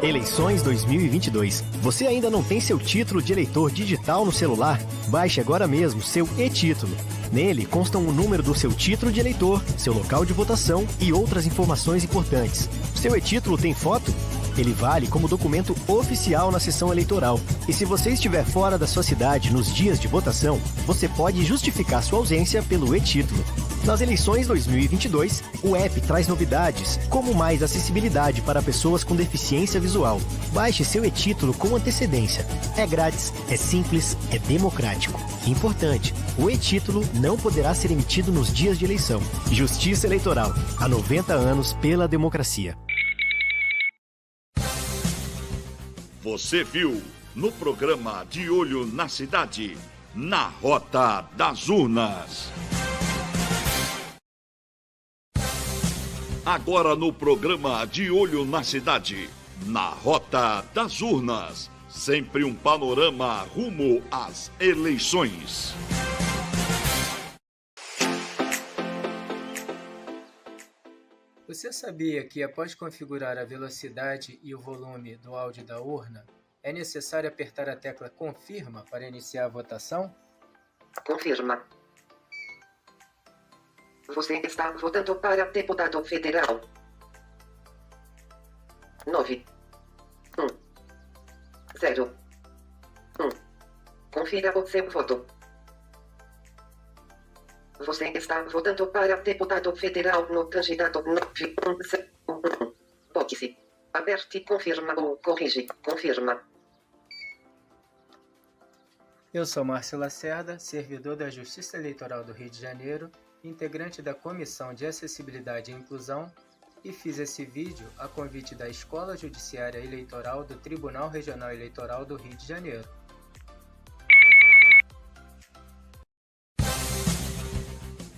Eleições 2022. Você ainda não tem seu título de eleitor digital no celular? Baixe agora mesmo seu e-título. Nele constam o número do seu título de eleitor, seu local de votação e outras informações importantes. Seu e-título tem foto? Ele vale como documento oficial na sessão eleitoral. E se você estiver fora da sua cidade nos dias de votação, você pode justificar sua ausência pelo e-título. Nas eleições 2022, o app traz novidades, como mais acessibilidade para pessoas com deficiência visual. Baixe seu e-título com antecedência. É grátis, é simples, é democrático. Importante, o e-título não poderá ser emitido nos dias de eleição. Justiça Eleitoral. Há 90 anos pela democracia. Você viu no programa De Olho na Cidade, na Rota das Urnas. Agora no programa De Olho na Cidade, na Rota das Urnas, sempre um panorama rumo às eleições. Você sabia que após configurar a velocidade e o volume do áudio da urna, é necessário apertar a tecla Confirma para iniciar a votação? Confirma. Você está votando para deputado federal. 9. 1. 0. 1. Confira o seu voto. Você está votando para deputado federal no candidato 911. Bote-se. Aperte confirma ou corrige. Confirma. Eu sou Márcio Lacerda, servidor da Justiça Eleitoral do Rio de Janeiro, integrante da Comissão de Acessibilidade e Inclusão, e fiz esse vídeo a convite da Escola Judiciária Eleitoral do Tribunal Regional Eleitoral do Rio de Janeiro.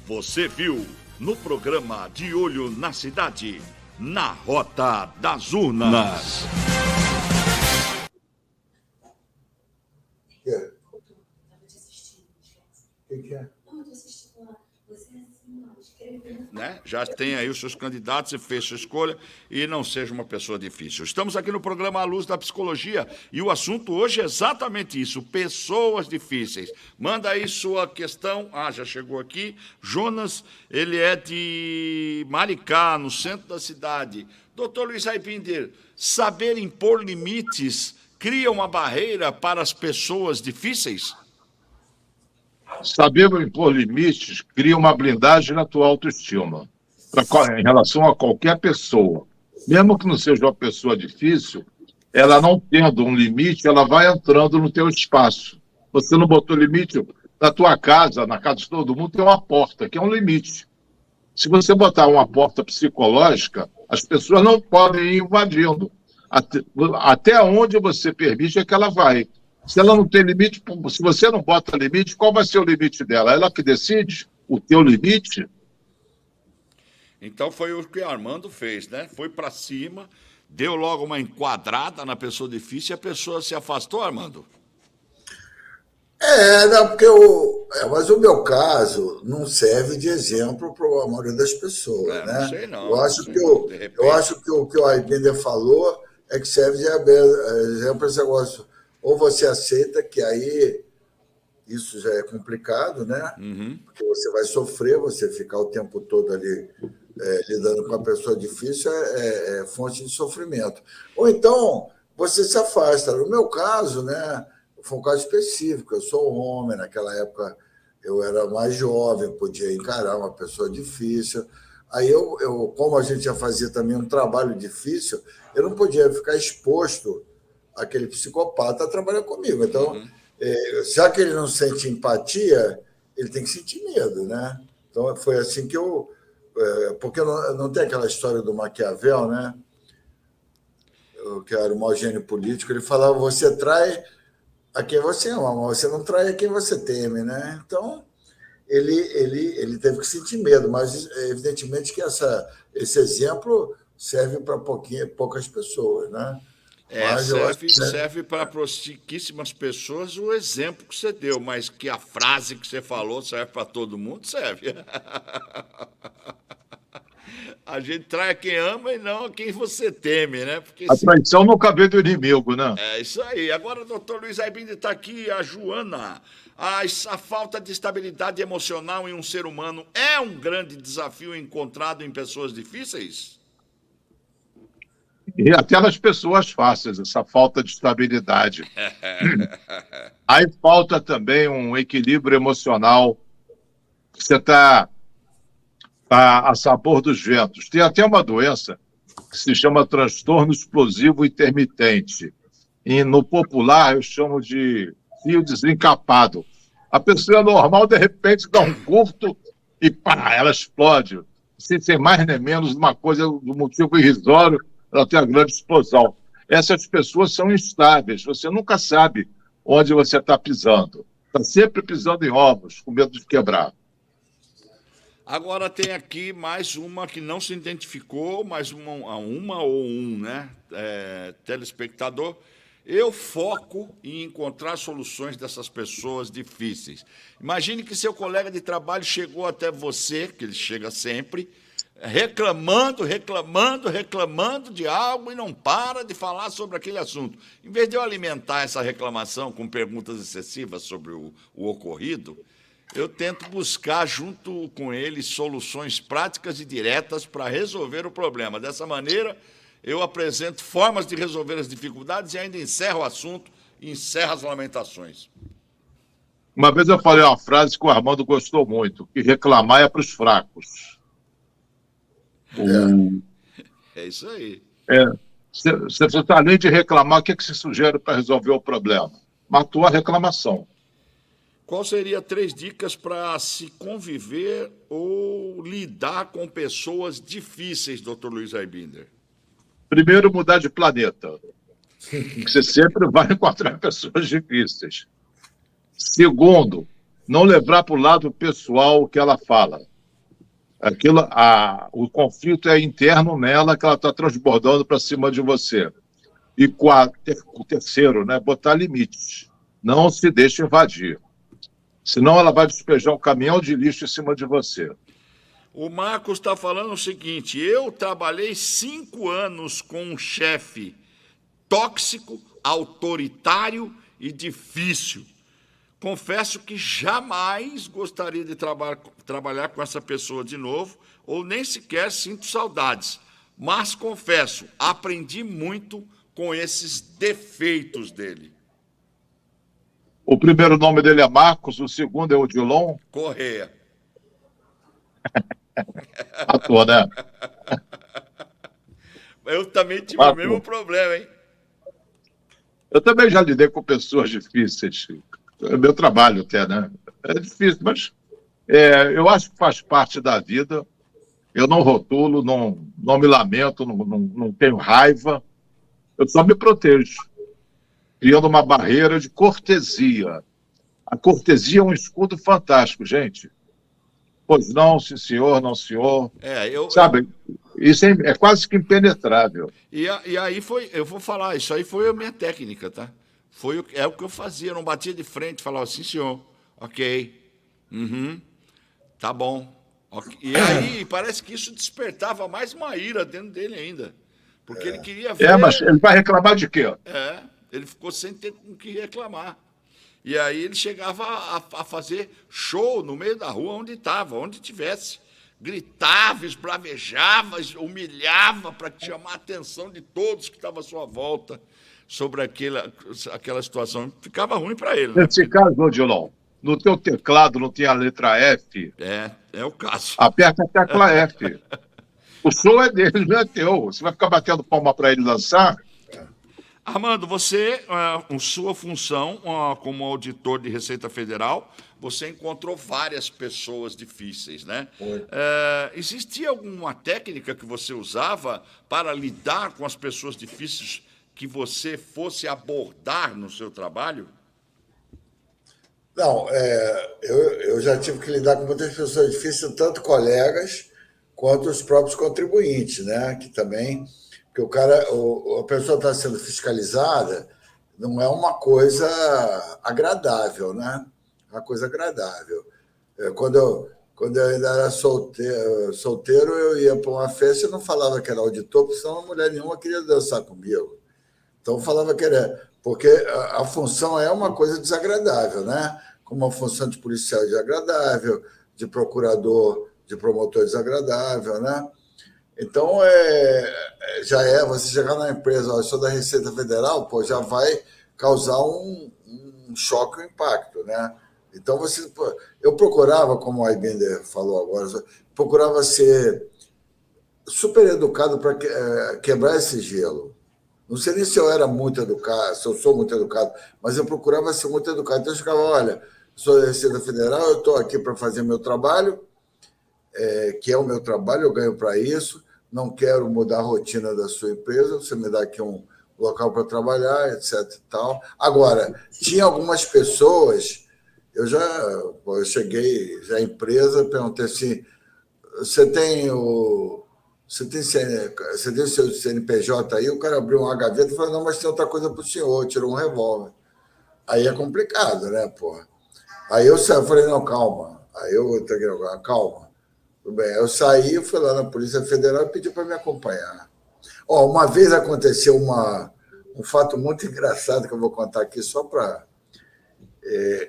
Você viu no programa De Olho na Cidade, na Rota das Urnas. O que é? Não, eu tô assistindo lá. Você assim, ó, escreveu. né? Já tem aí os seus candidatos e fez sua escolha e não seja uma pessoa difícil. Estamos aqui no programa A Luz da Psicologia e o assunto hoje é exatamente isso, pessoas difíceis. Manda aí sua questão. Já chegou aqui. Jonas, ele é de Maricá, no centro da cidade. Doutor Luiz Aibinder, saber impor limites cria uma barreira para as pessoas difíceis? Saber impor limites cria uma blindagem na tua autoestima, em relação a qualquer pessoa. Mesmo que não seja uma pessoa difícil, ela não tendo um limite, ela vai entrando no teu espaço. Você não botou limite na tua casa, na casa de todo mundo, tem uma porta, que é um limite. Se você botar uma porta psicológica, as pessoas não podem ir invadindo. Até onde você permite é que ela vai. Se ela não tem limite, se você não bota limite, qual vai ser o limite dela? Ela que decide o teu limite? Então foi o que o Armando fez, né? Foi para cima, deu logo uma enquadrada na pessoa difícil e a pessoa se afastou, Armando? Não, porque mas o meu caso não serve de exemplo para a maioria das pessoas, né? Não sei não. Eu acho que o que o Aibinder falou é que serve de exemplo para esse negócio. Ou você aceita que aí isso já é complicado, né? Porque você vai sofrer, você ficar o tempo todo ali lidando com uma pessoa difícil é fonte de sofrimento. Ou então você se afasta. No meu caso, né? Foi um caso específico. Eu sou um homem, naquela época eu era mais jovem, podia encarar uma pessoa difícil. Aí como a gente já fazia também um trabalho difícil, eu não podia ficar exposto àquele psicopata a trabalhar comigo. Então, já que ele não sente empatia, ele tem que sentir medo, né? Então, foi assim que porque não tem aquela história do Maquiavel, né? Que era o mau gênio político, ele falava, você trai a quem você ama, mas você não trai a quem você teme, né? Então, ele teve que sentir medo, mas evidentemente que esse exemplo serve para poucas pessoas, né? Serve para pouquíssimas pessoas o exemplo que você deu, mas que a frase que você falou serve para todo mundo, serve. A gente trai a quem ama e não a quem você teme, né? Porque a traição nunca vem do inimigo, né? É isso aí. Agora, doutor Luiz Aibinder está aqui, a Joana. A falta de estabilidade emocional em um ser humano é um grande desafio encontrado em pessoas difíceis? E até nas pessoas fáceis, essa falta de estabilidade. Aí falta também um equilíbrio emocional. Você está a sabor dos ventos. Tem até uma doença que se chama transtorno explosivo intermitente. E no popular eu chamo de fio desencapado. A pessoa normal, de repente, dá um curto e pá, ela explode. Sem ser mais nem menos uma coisa do motivo irrisório, ela tem a grande explosão. Essas pessoas são instáveis, você nunca sabe onde você está pisando. Está sempre pisando em ovos, com medo de quebrar. Agora tem aqui mais uma que não se identificou, mais uma ou um, né? Telespectador. Eu foco em encontrar soluções dessas pessoas difíceis. Imagine que seu colega de trabalho chegou até você, que ele chega sempre, reclamando de algo e não para de falar sobre aquele assunto. Em vez de eu alimentar essa reclamação com perguntas excessivas sobre o ocorrido, eu tento buscar, junto com ele, soluções práticas e diretas para resolver o problema. Dessa maneira, eu apresento formas de resolver as dificuldades e ainda encerro o assunto e encerro as lamentações. Uma vez eu falei uma frase que o Armando gostou muito, que reclamar é para os fracos. É isso aí. Além de reclamar, o que você sugere para resolver o problema? Matou a reclamação. Qual seria 3 dicas para se conviver ou lidar com pessoas difíceis, doutor Luiz Aibinder? Primeiro, mudar de planeta. Você sempre vai encontrar pessoas difíceis. Segundo, não levar para o lado pessoal o que ela fala. O conflito é interno nela, que ela está transbordando para cima de você. E o terceiro, né, botar limites. Não se deixe invadir. Senão ela vai despejar um caminhão de lixo em cima de você. O Marcos está falando o seguinte: eu trabalhei 5 anos com um chefe tóxico, autoritário e difícil. Confesso que jamais gostaria de trabalhar com essa pessoa de novo, ou nem sequer sinto saudades. Mas confesso, aprendi muito com esses defeitos dele. O primeiro nome dele é Marcos, o segundo é Odilon. Correia. Ator, né? Eu também tive o mesmo problema, hein? Eu também já lidei com pessoas difíceis. É meu trabalho até, né? É difícil, mas eu acho que faz parte da vida. Eu não rotulo, não me lamento, não tenho raiva. Eu só me protejo, criando uma barreira de cortesia. A cortesia é um escudo fantástico, gente. Pois não, sim senhor, não senhor. Sabe, isso é quase que impenetrável. E aí eu vou falar, isso aí foi a minha técnica, tá? É o que eu fazia, eu não batia de frente, falava, sim senhor, ok, tá bom. Okay. E aí parece que isso despertava mais uma ira dentro dele ainda, porque ele queria ver... mas ele vai reclamar de quê? Ele ficou sem ter com que reclamar. E aí ele chegava a fazer show no meio da rua onde estava, onde tivesse. Gritava, esbravejava, humilhava para chamar a atenção de todos que estavam à sua volta sobre aquela situação. Ficava ruim para ele. Né? Nesse caso, Odilon, no teu teclado não tem a letra F? É o caso. Aperta a tecla F. O show é dele, não é teu. Você vai ficar batendo palma para ele lançar? Armando, você, sua função como auditor de Receita Federal, você encontrou várias pessoas difíceis, né? Existia alguma técnica que você usava para lidar com as pessoas difíceis que você fosse abordar no seu trabalho? Não, eu já tive que lidar com muitas pessoas difíceis, tanto colegas quanto os próprios contribuintes, né? Que também... Porque a pessoa está sendo fiscalizada, não é uma coisa agradável, né? É uma coisa agradável. Quando eu ainda era solteiro, eu ia para uma festa e não falava que era auditor, porque senão mulher nenhuma queria dançar comigo. Então eu falava que era... Porque a função é uma coisa desagradável, né? Como a função de policial desagradável, de procurador, de promotor desagradável, né? Então, você chegar na empresa, eu sou da Receita Federal, pô, já vai causar um choque, um impacto, né? Então, eu procurava, como o Aibinder falou agora, procurava ser super educado para quebrar esse gelo. Não sei nem se eu era muito educado, se eu sou muito educado, mas eu procurava ser muito educado. Então, eu ficava, olha, sou da Receita Federal, eu estou aqui para fazer meu trabalho, que é o meu trabalho, eu ganho para isso, não quero mudar a rotina da sua empresa, você me dá aqui um local para trabalhar, etc. E tal. Agora, tinha algumas pessoas, eu cheguei já à empresa, perguntei assim, você tem o seu CNPJ aí? O cara abriu uma gaveta e falou, não, mas tem outra coisa para o senhor, tirou um revólver. Aí é complicado, né, porra? Aí eu falei, não, calma. Aí eu entreguei, calma. Tudo bem. Eu saí, fui lá na Polícia Federal e pedi para me acompanhar. Uma vez aconteceu um fato muito engraçado que eu vou contar aqui só para...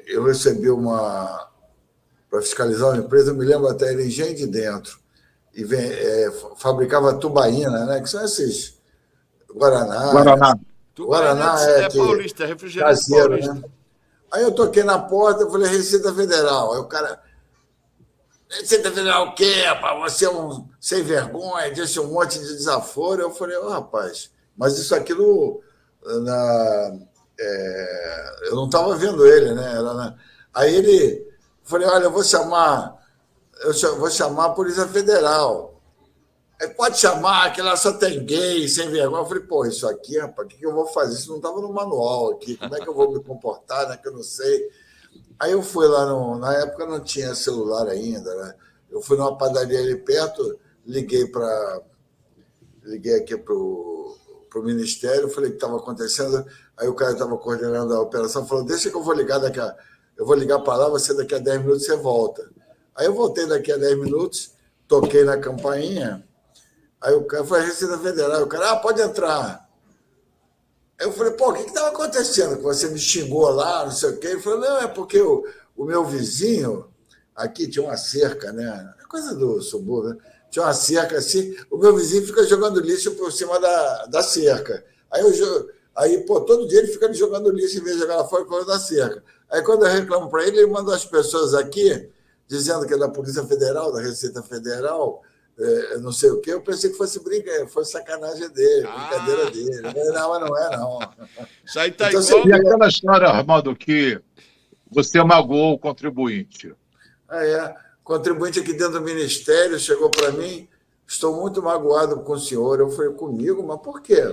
eu recebi para fiscalizar uma empresa, eu me lembro até, era Engenho de Dentro, e fabricava tubaína, né? Que são esses Guaraná. Guaraná é paulista, refrigerante caseiro, paulista. Né? Aí eu toquei na porta, eu falei, Receita Federal. Aí o cara... Receita Federal o quê, rapaz? Você é um sem vergonha, disse um monte de desaforo. Eu falei, rapaz, mas isso aqui eu não estava vendo ele, né? Aí eu falei, olha, eu vou chamar a Polícia Federal. Aí pode chamar, que lá só tem gay, sem vergonha. Eu falei, pô, isso aqui, rapaz, o que eu vou fazer? Isso não estava no manual aqui, como é que eu vou me comportar, né? Que eu não sei. Aí eu fui lá, na época não tinha celular ainda, né? Eu fui numa padaria ali perto, liguei aqui para o Ministério, falei o que estava acontecendo, aí o cara estava coordenando a operação, falou, deixa que eu vou ligar eu vou ligar para lá, você daqui a 10 minutos você volta. Aí eu voltei daqui a 10 minutos, toquei na campainha, aí o cara foi a Receita Federal, o cara, pode entrar. Aí eu falei, pô, o que estava acontecendo? Que você me xingou lá, não sei o quê. Ele falou, não, é porque o meu vizinho, aqui tinha uma cerca, né? É coisa do subúrbio, né? Tinha uma cerca assim, o meu vizinho fica jogando lixo por cima da cerca. Aí, pô, todo dia ele fica jogando lixo em vez de jogar lá fora por causa da cerca. Aí, quando eu reclamo para ele, ele manda as pessoas aqui, dizendo que é da Polícia Federal, da Receita Federal, não sei o quê. Eu pensei que fosse sacanagem dele, brincadeira dele. Não, mas não é, não. Isso aí tá Então, igual... E aquela história, Armando, que você magoou o contribuinte. O contribuinte aqui dentro do Ministério chegou para mim, estou muito magoado com o senhor. Eu falei, comigo? Mas por quê?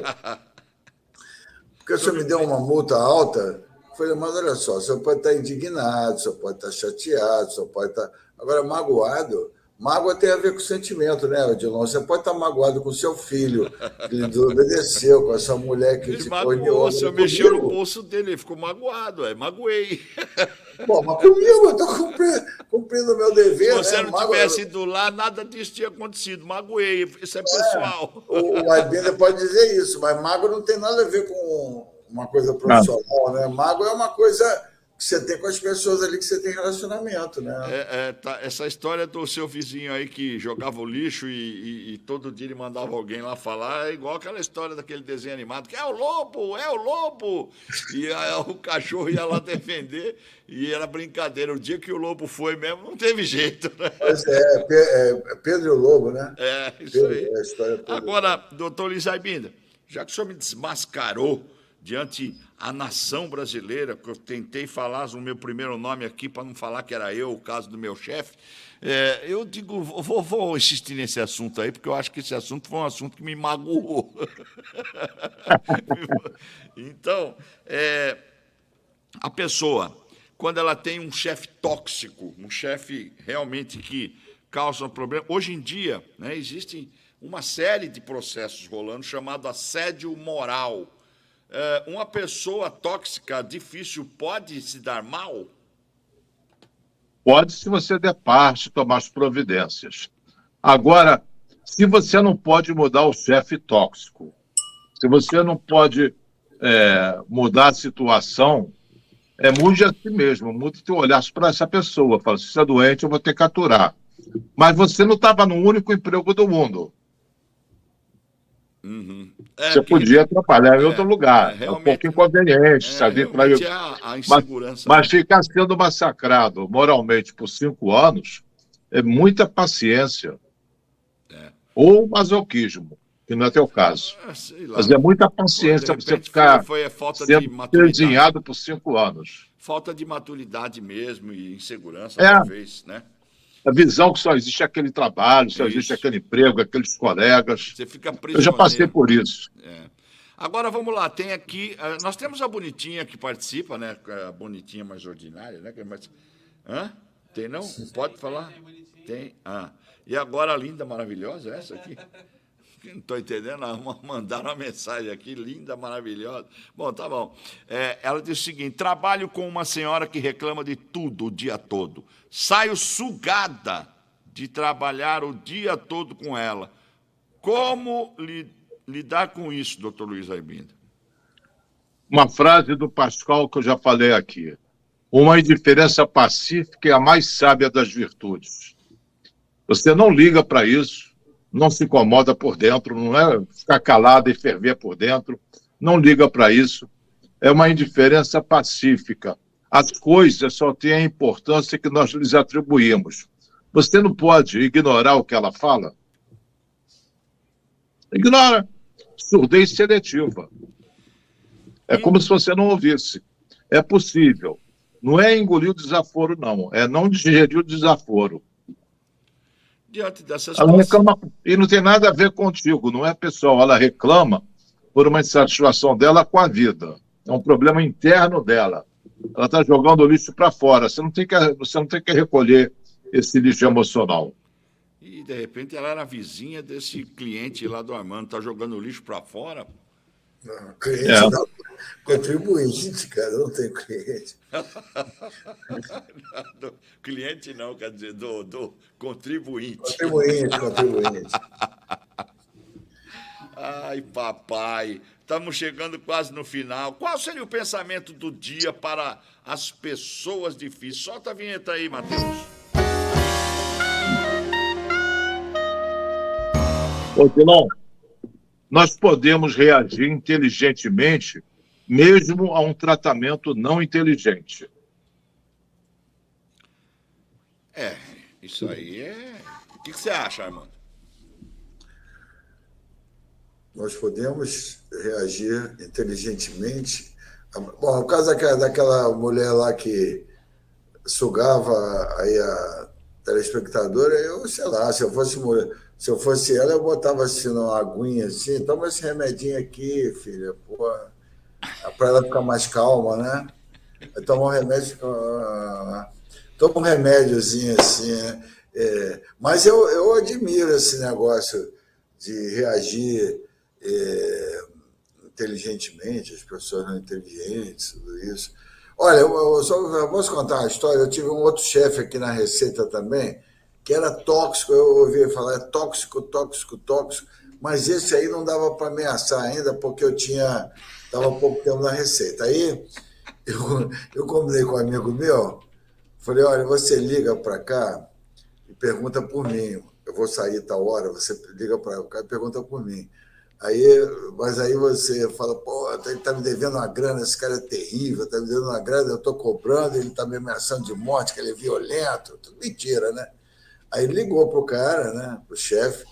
Porque o senhor me deu uma multa alta. Eu falei, mas olha só, o senhor pode estar indignado, o senhor pode estar chateado, o senhor pode estar... Agora, magoado, mágoa tem a ver com sentimento, né, Odilon? Você pode estar magoado com seu filho, que lhe desobedeceu, com essa mulher que Ele te magoou, o senhor mexeu no comigo. bolso dele, ele ficou magoado, magoei. Pô, mas comigo, eu estou cumprindo o meu dever. Se você né? não tivesse ido lá, nada disso tinha acontecido. Magoei, isso é pessoal. O Aibinder pode dizer isso, mas mago não tem nada a ver com uma coisa profissional, né? Mago é uma coisa que você tem com as pessoas ali que você tem relacionamento, né? Essa história do seu vizinho aí que jogava o lixo e todo dia ele mandava alguém lá falar, é igual aquela história daquele desenho animado, que é o lobo! E aí, o cachorro ia lá defender e era brincadeira. O dia que o lobo foi mesmo, não teve jeito, né? Pois Pedro e o Lobo, né? Isso aí. A história Pedro. Agora, doutor Luiz Aibinder, já que o senhor me desmascarou diante a nação brasileira, que eu tentei falar o meu primeiro nome aqui para não falar que era eu, o caso do meu chefe, eu digo, vou insistir nesse assunto aí, porque eu acho que esse assunto foi um assunto que me magoou. Então, a pessoa, quando ela tem um chefe tóxico, um chefe realmente que causa um problema, hoje em dia, né, existe uma série de processos rolando chamado assédio moral. Uma pessoa tóxica, difícil, pode se dar mal? Pode, se você der parte, tomar as providências. Agora, se você não pode mudar o chefe tóxico, se você não pode mudar a situação, mude a si mesmo, mude o teu olhar para essa pessoa. Fala, se você é doente, eu vou ter que aturar. Mas você não estava no único emprego do mundo. Uhum. Você podia trabalhar em outro lugar. É um pouco inconveniente, sabe? A insegurança. Mas ficar sendo massacrado moralmente por 5 anos é muita paciência. Ou masoquismo, que não é teu caso. Mas é muita paciência você ficar sendo desenhado por 5 anos. Falta de maturidade mesmo e insegurança, talvez, né? A visão que só existe aquele trabalho, só existe aquele emprego, aqueles colegas. Você fica Eu já passei por isso. Agora, vamos lá, tem aqui... Nós temos a Bonitinha que participa, né? A Bonitinha mais ordinária, né? Tem não? Pode falar? Tem. E agora a linda, maravilhosa, essa aqui? Não estou entendendo, mandaram uma mensagem aqui, linda, maravilhosa. Bom, tá bom. Ela diz o seguinte, trabalho com uma senhora que reclama de tudo o dia todo. Saio sugada de trabalhar o dia todo com ela. Como lidar com isso, doutor Luiz Aibinder? Uma frase do Pascal que eu já falei aqui. Uma indiferença pacífica é a mais sábia das virtudes. Você não liga para isso, não se incomoda por dentro, não é ficar calado e ferver por dentro, não liga para isso. É uma indiferença pacífica. As coisas só têm a importância que nós lhes atribuímos. Você não pode ignorar o que ela fala. Ignora. Surdez seletiva. É como se você não ouvisse. É possível. Não é engolir o desaforo, não. É não digerir o desaforo. Diante dessas Ela reclama, e não tem nada a ver contigo, não é pessoal. Ela reclama por uma insatisfação dela com a vida. É um problema interno dela. Ela está jogando o lixo para fora. Você não tem que recolher esse lixo emocional. E, de repente, ela era vizinha desse cliente lá do Armando. Está jogando o lixo para fora? Não, cliente É. não. Contribuinte, cara, não tem cliente. Do cliente não, quer dizer, do contribuinte. Contribuinte. Ai, papai, estamos chegando quase no final. Qual seria o pensamento do dia para as pessoas difíceis? Solta a vinheta aí, Matheus. Ô, Dilon, nós podemos reagir inteligentemente mesmo a um tratamento não inteligente. Isso aí é... O que você acha, Armando? Nós podemos reagir inteligentemente. Bom, o caso daquela mulher lá que sugava aí a telespectadora, eu sei lá, se eu fosse ela, eu botava assim numa aguinha assim, toma esse remedinho aqui, filha, pô, para ela ficar mais calma, né? Toma um remédio, toma um remédiozinho assim, né? Mas eu admiro esse negócio de reagir inteligentemente, as pessoas não inteligentes, tudo isso. Olha, eu posso contar uma história. Eu tive um outro chefe aqui na Receita também, que era tóxico. Eu ouvi falar tóxico, mas esse aí não dava para ameaçar ainda, porque eu estava há pouco tempo na Receita. Aí eu combinei com um amigo meu, falei, olha, você liga para cá e pergunta por mim. Eu vou sair tal hora, você liga para cá e pergunta por mim. Mas aí você fala, pô, ele está me devendo uma grana, esse cara é terrível, está me devendo uma grana, eu estou cobrando, ele está me ameaçando de morte, que ele é violento, tudo mentira, né? Aí ele ligou para o cara, né, para o chefe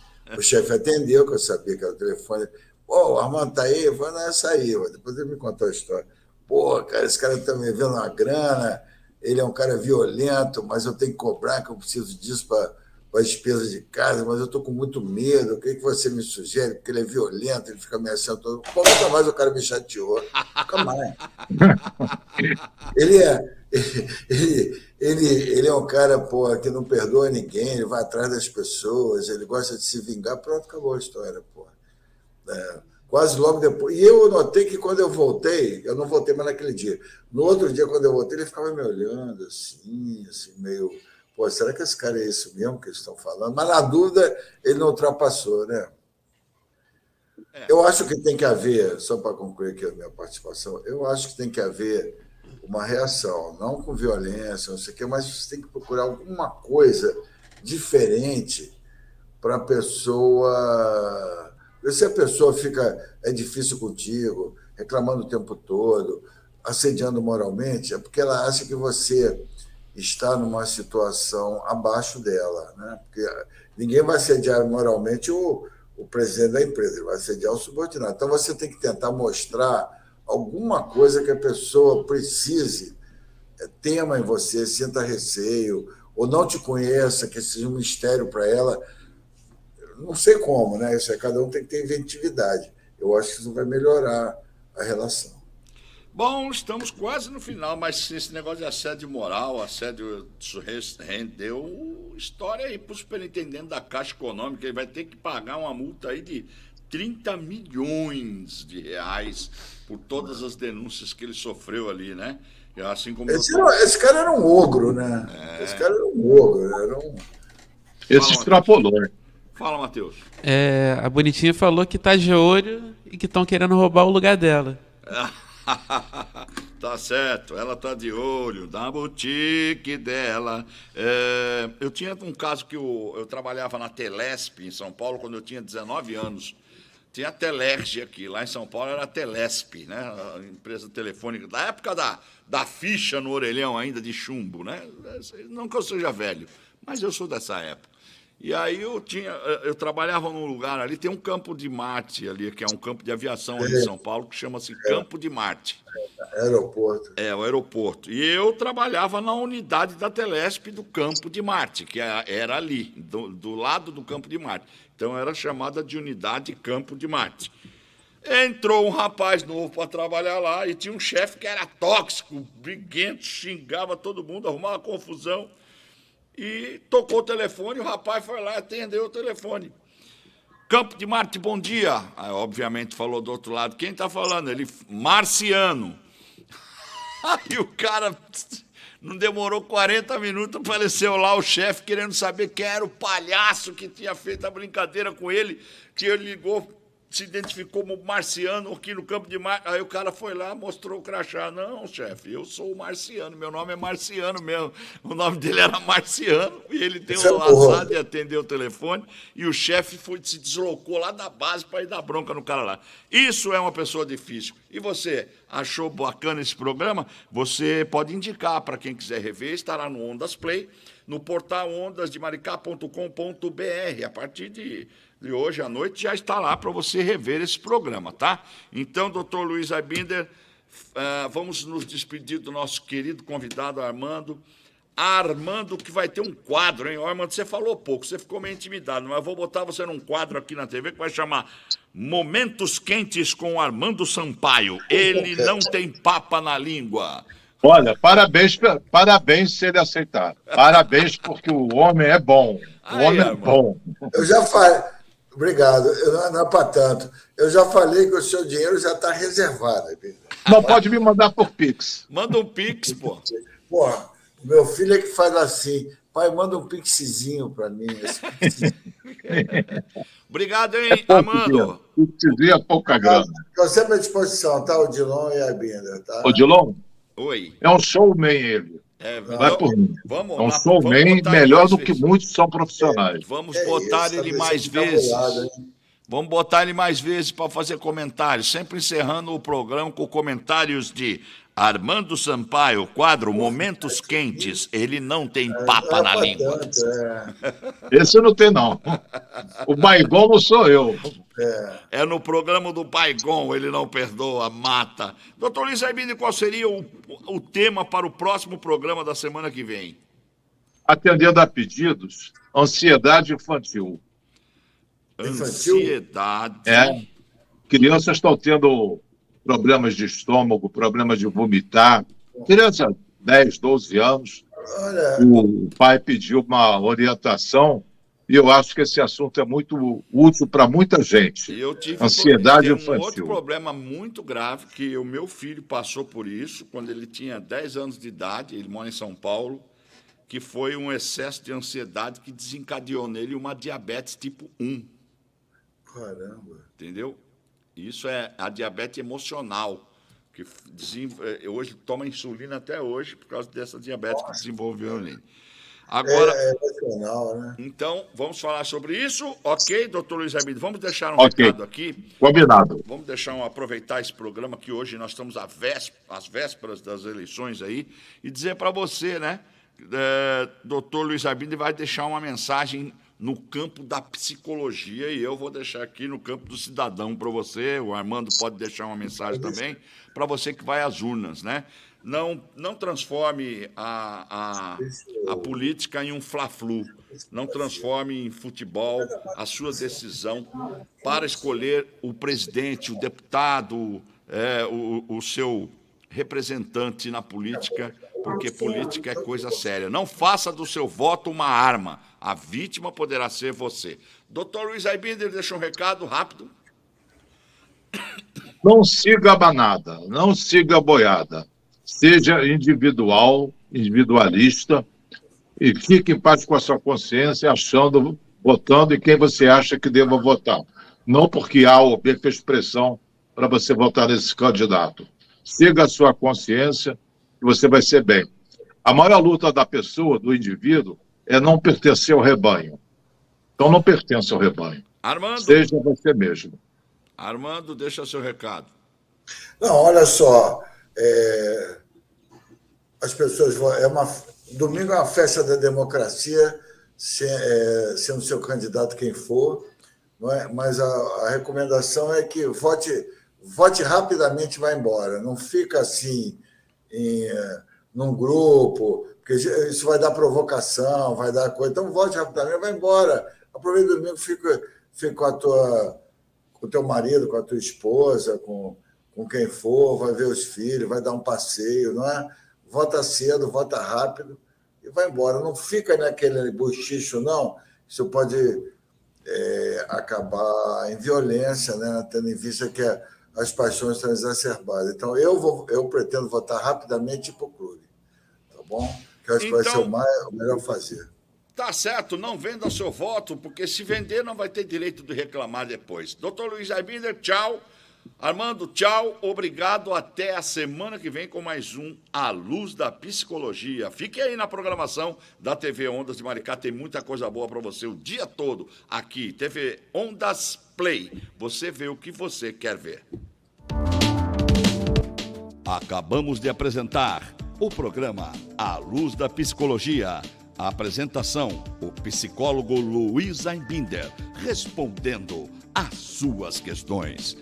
atendeu, que eu sabia que era o telefone. Pô, o Armando está aí? Eu falei, não, essa aí, depois ele me contou a história. Pô, cara, esse cara está me devendo uma grana, ele é um cara violento, mas eu tenho que cobrar, que eu preciso disso para as despesas de casa, mas eu estou com muito medo, o que você me sugere? Porque ele é violento, ele fica ameaçando todo mundo. Pô, nunca mais o cara me chateou, nunca mais. Ele é um cara, pô, que não perdoa ninguém, ele vai atrás das pessoas, ele gosta de se vingar, pronto, acabou a história, pô. Quase logo depois. E eu notei que quando eu voltei, eu não voltei mais naquele dia. No outro dia, quando eu voltei, ele ficava me olhando assim meio... Pô, será que esse cara é isso mesmo que eles estão falando? Mas, na dúvida, ele não ultrapassou, né? Eu acho que tem que haver, só para concluir aqui a minha participação, eu acho que tem que haver uma reação, não com violência, não sei o quê, mas você tem que procurar alguma coisa diferente para a pessoa... Se a pessoa é difícil contigo, reclamando o tempo todo, assediando moralmente, é porque ela acha que você está numa situação abaixo dela, né? Porque ninguém vai assediar moralmente o presidente da empresa, ele vai assediar o subordinado. Então, você tem que tentar mostrar alguma coisa que a pessoa precise, tema em você, sinta receio, ou não te conheça, que seja um mistério para ela. Não sei como, né? Isso cada um tem que ter inventividade. Eu acho que isso vai melhorar a relação. Bom, estamos quase no final, mas esse negócio de assédio moral, assédio rendeu história aí para o superintendente da Caixa Econômica. Ele vai ter que pagar uma multa aí de 30 milhões de reais por todas as denúncias que ele sofreu ali, né? Assim como esse cara era um ogro, né? Esse cara era um ogro. Esse extrapolou, né? Fala, Matheus. A Bonitinha falou que tá de olho e que estão querendo roubar o lugar dela. Tá certo, ela tá de olho na boutique dela. Eu tinha um caso que eu trabalhava na Telesp, em São Paulo, quando eu tinha 19 anos. Tinha a Telerge aqui, lá em São Paulo era a Telesp, né? A empresa telefônica, da época da ficha no orelhão ainda de chumbo, né? Não que eu seja velho, mas eu sou dessa época. E aí eu trabalhava num lugar ali, tem um campo de Marte ali, que é um campo de aviação ali em São Paulo, que chama-se Campo de Marte. Aeroporto. O aeroporto. E eu trabalhava na unidade da Telesp do Campo de Marte, que era ali, do lado do Campo de Marte. Então era chamada de unidade Campo de Marte. Entrou um rapaz novo para trabalhar lá e tinha um chefe que era tóxico, briguento, xingava todo mundo, arrumava confusão. E tocou o telefone, o rapaz foi lá e atendeu o telefone. Campo de Marte, bom dia. Aí, obviamente, falou do outro lado. Quem está falando? Ele, Marciano. Aí o cara, não demorou 40 minutos, apareceu lá o chefe querendo saber quem era o palhaço que tinha feito a brincadeira com ele, que ele ligou, se identificou como Marciano aqui no Campo de Marte. Aí o cara foi lá, mostrou o crachá. Não, chefe, eu sou o Marciano, meu nome é Marciano mesmo. O nome dele era Marciano, e ele tem o azar de atender o telefone, e o chefe se deslocou lá da base para ir dar bronca no cara lá. Isso é uma pessoa difícil. E você, achou bacana esse programa? Você pode indicar para quem quiser rever, estará no Ondas Play, no portal ondasdemaricá.com.br. A partir de hoje à noite já está lá para você rever esse programa, tá? Então, doutor Luiz Aibinder, vamos nos despedir do nosso querido convidado Armando. Armando, que vai ter um quadro, hein? Armando, você falou pouco, você ficou meio intimidado, mas eu vou botar você num quadro aqui na TV que vai chamar Momentos Quentes com Armando Sampaio. Ele não tem papa na língua. Olha, parabéns se ele aceitar. Parabéns, porque o homem é bom. O homem é bom. Eu já falei. Obrigado. Não é para tanto. Eu já falei que o seu dinheiro já está reservado. Não pode me mandar por Pix. Manda um Pix, pô. Porra, meu filho é que faz assim. Pai, manda um Pixzinho para mim. Obrigado, hein, Armando. Pixzinho é pouca grana. Estou sempre à disposição, tá? O Dilon e a Binder, tá? O Dilon? Oi. É um showman ele. Vai por mim. É um showman melhor do que muitos são profissionais. Vamos botar ele mais vezes. Vamos botar ele mais vezes para fazer comentários, sempre encerrando o programa com comentários de Armando Sampaio, quadro Momentos Quentes. Ele não tem papa na língua. Esse não tem, não. O Baigon não sou eu. É no programa do Baigon, ele não perdoa, mata. Doutor Luiz Aibinder, qual seria o tema para o próximo programa da semana que vem? Atendendo a pedidos, ansiedade infantil. Ansiedade. Crianças estão tendo problemas de estômago, problemas de vomitar. Criança, 10, 12 anos. O pai pediu uma orientação e eu acho que esse assunto é muito útil para muita gente. Eu tive ansiedade infantil. Um outro problema muito grave, que o meu filho passou por isso, quando ele tinha 10 anos de idade, ele mora em São Paulo, que foi um excesso de ansiedade que desencadeou nele uma diabetes tipo 1. Caramba. Entendeu? Isso é a diabetes emocional, que hoje toma insulina até hoje por causa dessa diabetes que desenvolveu nele. Agora, emocional, né? Então, vamos falar sobre isso, ok, doutor Luiz Aibinder? Vamos deixar um recado aqui. Combinado. Vamos aproveitar esse programa, que hoje nós estamos às vésperas das eleições aí, e dizer para você, né, doutor Luiz Aibinder vai deixar uma mensagem no campo da psicologia, e eu vou deixar aqui no campo do cidadão para você. O Armando pode deixar uma mensagem também para você que vai às urnas, né? Não transforme a política em um fla-flu. Não transforme em futebol a sua decisão para escolher o presidente, o deputado, o seu representante na política, porque política é coisa séria. Não faça do seu voto uma arma. A vítima poderá ser você. Doutor Luiz Aibinder, deixa um recado rápido. Não siga a manada, não siga a boiada. Seja individualista, e fique em paz com a sua consciência, votando em quem você acha que deva votar. Não porque A ou B fez pressão para você votar nesse candidato. Siga a sua consciência e você vai ser bem. A maior luta da pessoa, do indivíduo, é não pertencer ao rebanho. Então não pertence ao rebanho. Armando, seja você mesmo. Armando, deixa seu recado. Não, olha só, as pessoas vão... Domingo é uma festa da democracia, sendo seu candidato quem for, não é? Mas a recomendação é que vote rapidamente e vá embora. Não fica assim num grupo, porque isso vai dar provocação, vai dar coisa. Então vote rapidamente e vá embora. Aproveita o domingo, fica com o teu marido, com a tua esposa, com quem for, vai ver os filhos, vai dar um passeio, não é? Vota cedo, vota rápido e vai embora. Não fica naquele bochicho, não. Isso pode acabar em violência, né? Tendo em vista que as paixões estão exacerbadas. Então, eu pretendo votar rapidamente para o clube, tá bom? Que eu acho que vai ser o melhor fazer. Tá certo, não venda seu voto, porque se vender não vai ter direito de reclamar depois. Dr. Luiz Aibinder, tchau. Armando, tchau. Obrigado. Até a semana que vem com mais um A Luz da Psicologia. Fique aí na programação da TV Ondas de Maricá. Tem muita coisa boa para você o dia todo aqui. TV Ondas Play. Você vê o que você quer ver. Acabamos de apresentar o programa A Luz da Psicologia. A apresentação, o psicólogo Luiz Aibinder, respondendo às suas questões.